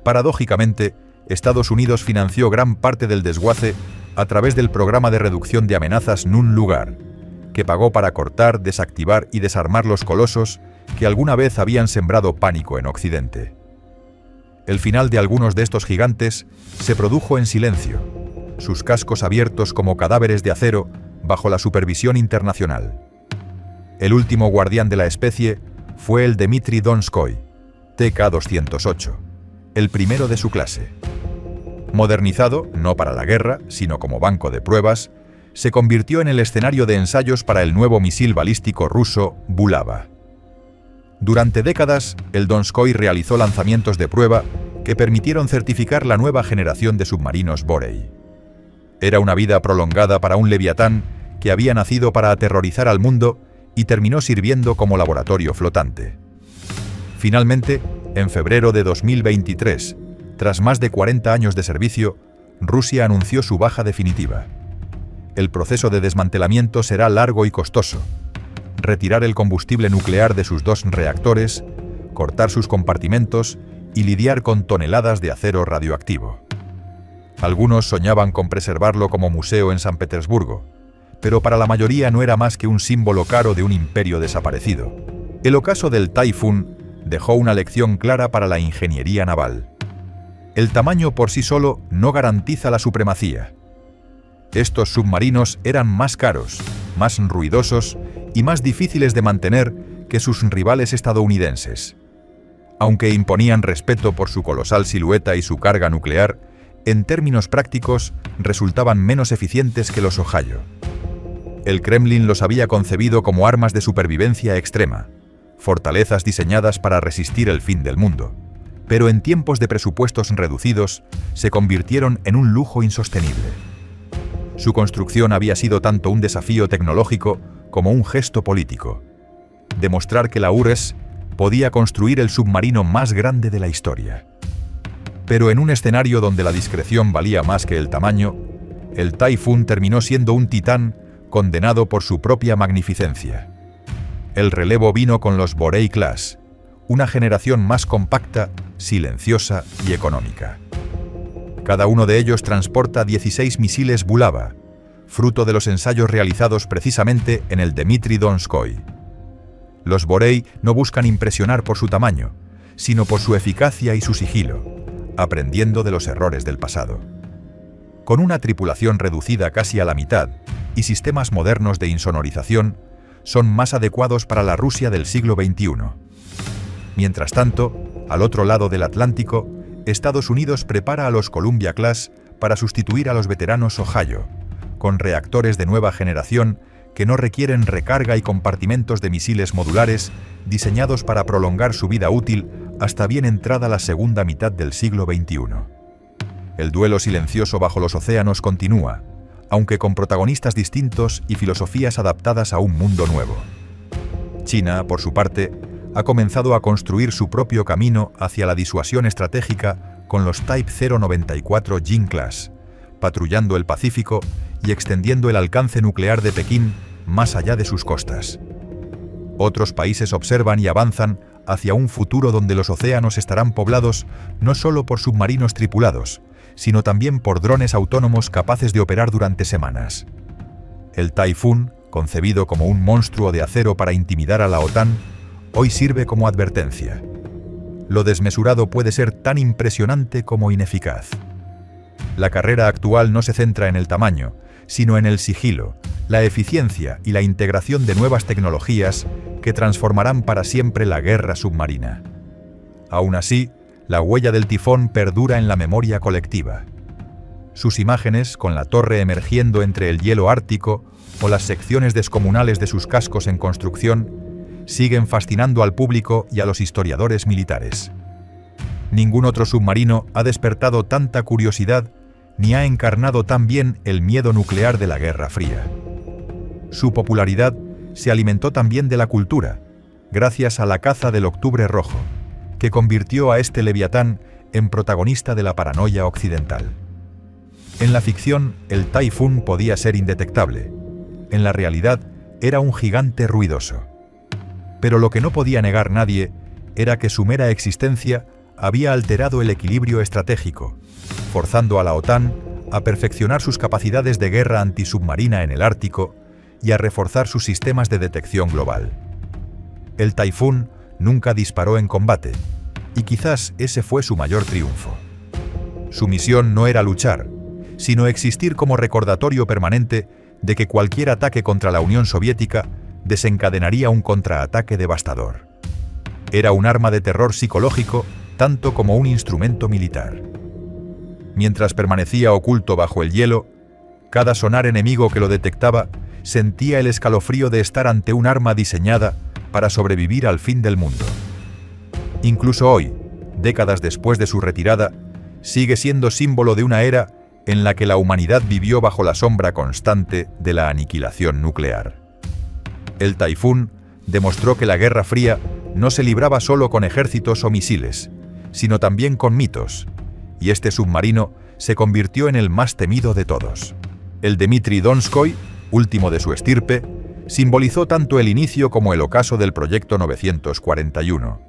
Paradójicamente, Estados Unidos financió gran parte del desguace a través del programa de reducción de amenazas Nunn-Lugar, que pagó para cortar, desactivar y desarmar los colosos que alguna vez habían sembrado pánico en Occidente. El final de algunos de estos gigantes se produjo en silencio, sus cascos abiertos como cadáveres de acero bajo la supervisión internacional. El último guardián de la especie fue el Dmitry Donskoy, TK-208, el primero de su clase. Modernizado, no para la guerra, sino como banco de pruebas, se convirtió en el escenario de ensayos para el nuevo misil balístico ruso Bulava. Durante décadas, el Donskoy realizó lanzamientos de prueba que permitieron certificar la nueva generación de submarinos Borei. Era una vida prolongada para un leviatán que había nacido para aterrorizar al mundo y terminó sirviendo como laboratorio flotante. Finalmente, en febrero de 2023, tras más de 40 años de servicio, Rusia anunció su baja definitiva. El proceso de desmantelamiento será largo y costoso. Retirar el combustible nuclear de sus 2 reactores, cortar sus compartimentos y lidiar con toneladas de acero radioactivo. Algunos soñaban con preservarlo como museo en San Petersburgo, pero para la mayoría no era más que un símbolo caro de un imperio desaparecido. El ocaso del Taifún dejó una lección clara para la ingeniería naval. El tamaño por sí solo no garantiza la supremacía. Estos submarinos eran más caros, más ruidosos y más difíciles de mantener que sus rivales estadounidenses. Aunque imponían respeto por su colosal silueta y su carga nuclear, en términos prácticos resultaban menos eficientes que los Ohio. El Kremlin los había concebido como armas de supervivencia extrema, fortalezas diseñadas para resistir el fin del mundo, pero en tiempos de presupuestos reducidos se convirtieron en un lujo insostenible. Su construcción había sido tanto un desafío tecnológico como un gesto político. Demostrar que la URSS podía construir el submarino más grande de la historia. Pero en un escenario donde la discreción valía más que el tamaño, el Taifún terminó siendo un titán condenado por su propia magnificencia. El relevo vino con los Borei Class, una generación más compacta, silenciosa y económica. Cada uno de ellos transporta 16 misiles Bulava, fruto de los ensayos realizados precisamente en el Dmitry Donskoy. Los Borei no buscan impresionar por su tamaño, sino por su eficacia y su sigilo, aprendiendo de los errores del pasado. Con una tripulación reducida casi a la mitad y sistemas modernos de insonorización, son más adecuados para la Rusia del siglo XXI. Mientras tanto, al otro lado del Atlántico, Estados Unidos prepara a los Columbia Class para sustituir a los veteranos Ohio, con reactores de nueva generación que no requieren recarga y compartimentos de misiles modulares diseñados para prolongar su vida útil hasta bien entrada la segunda mitad del siglo XXI. El duelo silencioso bajo los océanos continúa, aunque con protagonistas distintos y filosofías adaptadas a un mundo nuevo. China, por su parte, ha comenzado a construir su propio camino hacia la disuasión estratégica con los Type 094 Jing Class, patrullando el Pacífico y extendiendo el alcance nuclear de Pekín más allá de sus costas. Otros países observan y avanzan hacia un futuro donde los océanos estarán poblados no solo por submarinos tripulados, sino también por drones autónomos capaces de operar durante semanas. El Taifún, concebido como un monstruo de acero para intimidar a la OTAN, hoy sirve como advertencia. Lo desmesurado puede ser tan impresionante como ineficaz. La carrera actual no se centra en el tamaño, sino en el sigilo, la eficiencia y la integración de nuevas tecnologías que transformarán para siempre la guerra submarina. Aún así, la huella del tifón perdura en la memoria colectiva. Sus imágenes, con la torre emergiendo entre el hielo ártico o las secciones descomunales de sus cascos en construcción, siguen fascinando al público y a los historiadores militares. Ningún otro submarino ha despertado tanta curiosidad ni ha encarnado tan bien el miedo nuclear de la Guerra Fría. Su popularidad se alimentó también de la cultura, gracias a la caza del Octubre Rojo, que convirtió a este leviatán en protagonista de la paranoia occidental. En la ficción, el Taifún podía ser indetectable. En la realidad, era un gigante ruidoso. Pero lo que no podía negar nadie era que su mera existencia había alterado el equilibrio estratégico, forzando a la OTAN a perfeccionar sus capacidades de guerra antisubmarina en el Ártico y a reforzar sus sistemas de detección global. El Taifún nunca disparó en combate, y quizás ese fue su mayor triunfo. Su misión no era luchar, sino existir como recordatorio permanente de que cualquier ataque contra la Unión Soviética desencadenaría un contraataque devastador. Era un arma de terror psicológico tanto como un instrumento militar. Mientras permanecía oculto bajo el hielo, cada sonar enemigo que lo detectaba sentía el escalofrío de estar ante un arma diseñada para sobrevivir al fin del mundo. Incluso hoy, décadas después de su retirada, sigue siendo símbolo de una era en la que la humanidad vivió bajo la sombra constante de la aniquilación nuclear. El Taifún demostró que la Guerra Fría no se libraba solo con ejércitos o misiles, sino también con mitos, y este submarino se convirtió en el más temido de todos. El Dmitry Donskoy, último de su estirpe, simbolizó tanto el inicio como el ocaso del Proyecto 941.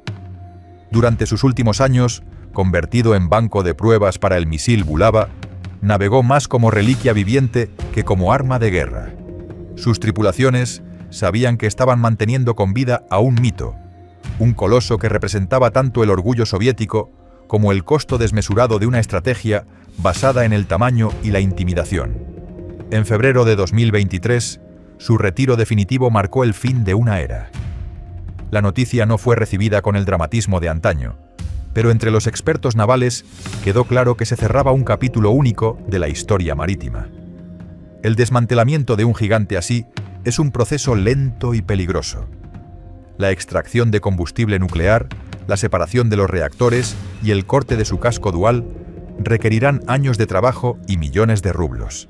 Durante sus últimos años, convertido en banco de pruebas para el misil Bulava, navegó más como reliquia viviente que como arma de guerra. Sus tripulaciones sabían que estaban manteniendo con vida a un mito, un coloso que representaba tanto el orgullo soviético como el costo desmesurado de una estrategia basada en el tamaño y la intimidación. En febrero de 2023, su retiro definitivo marcó el fin de una era. La noticia no fue recibida con el dramatismo de antaño, pero entre los expertos navales quedó claro que se cerraba un capítulo único de la historia marítima. El desmantelamiento de un gigante así es un proceso lento y peligroso. La extracción de combustible nuclear, la separación de los reactores y el corte de su casco dual requerirán años de trabajo y millones de rublos.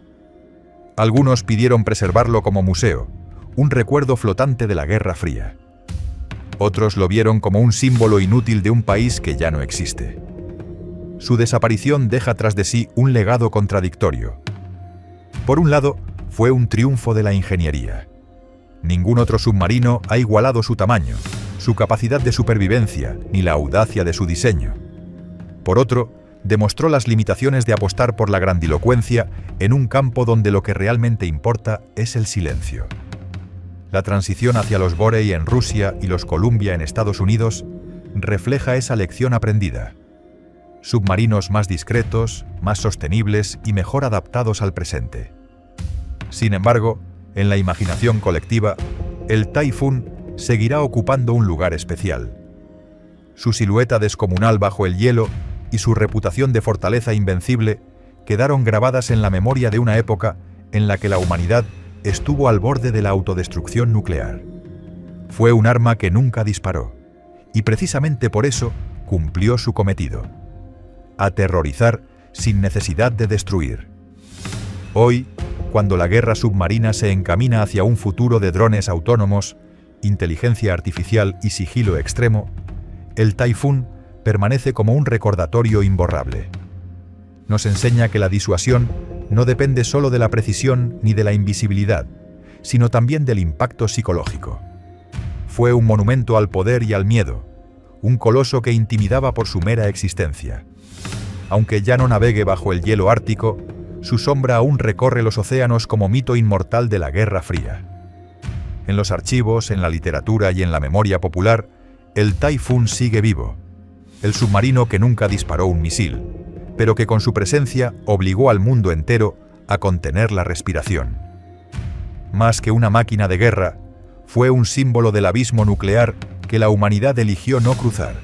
Algunos pidieron preservarlo como museo, un recuerdo flotante de la Guerra Fría. Otros lo vieron como un símbolo inútil de un país que ya no existe. Su desaparición deja tras de sí un legado contradictorio. Por un lado, fue un triunfo de la ingeniería. Ningún otro submarino ha igualado su tamaño, su capacidad de supervivencia, ni la audacia de su diseño. Por otro, demostró las limitaciones de apostar por la grandilocuencia en un campo donde lo que realmente importa es el silencio. La transición hacia los Borei en Rusia y los Columbia en Estados Unidos refleja esa lección aprendida. Submarinos más discretos, más sostenibles y mejor adaptados al presente. Sin embargo, en la imaginación colectiva, el Taifún seguirá ocupando un lugar especial. Su silueta descomunal bajo el hielo y su reputación de fortaleza invencible quedaron grabadas en la memoria de una época en la que la humanidad estuvo al borde de la autodestrucción nuclear. Fue un arma que nunca disparó, y precisamente por eso cumplió su cometido: aterrorizar sin necesidad de destruir. Hoy, cuando la guerra submarina se encamina hacia un futuro de drones autónomos, inteligencia artificial y sigilo extremo, el Taifún permanece como un recordatorio imborrable. Nos enseña que la disuasión no depende solo de la precisión ni de la invisibilidad, sino también del impacto psicológico. Fue un monumento al poder y al miedo, un coloso que intimidaba por su mera existencia. Aunque ya no navegue bajo el hielo ártico, su sombra aún recorre los océanos como mito inmortal de la Guerra Fría. En los archivos, en la literatura y en la memoria popular, el Taifún sigue vivo, el submarino que nunca disparó un misil, pero que con su presencia obligó al mundo entero a contener la respiración. Más que una máquina de guerra, fue un símbolo del abismo nuclear que la humanidad eligió no cruzar.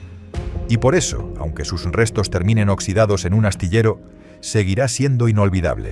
Y por eso, aunque sus restos terminen oxidados en un astillero, seguirá siendo inolvidable.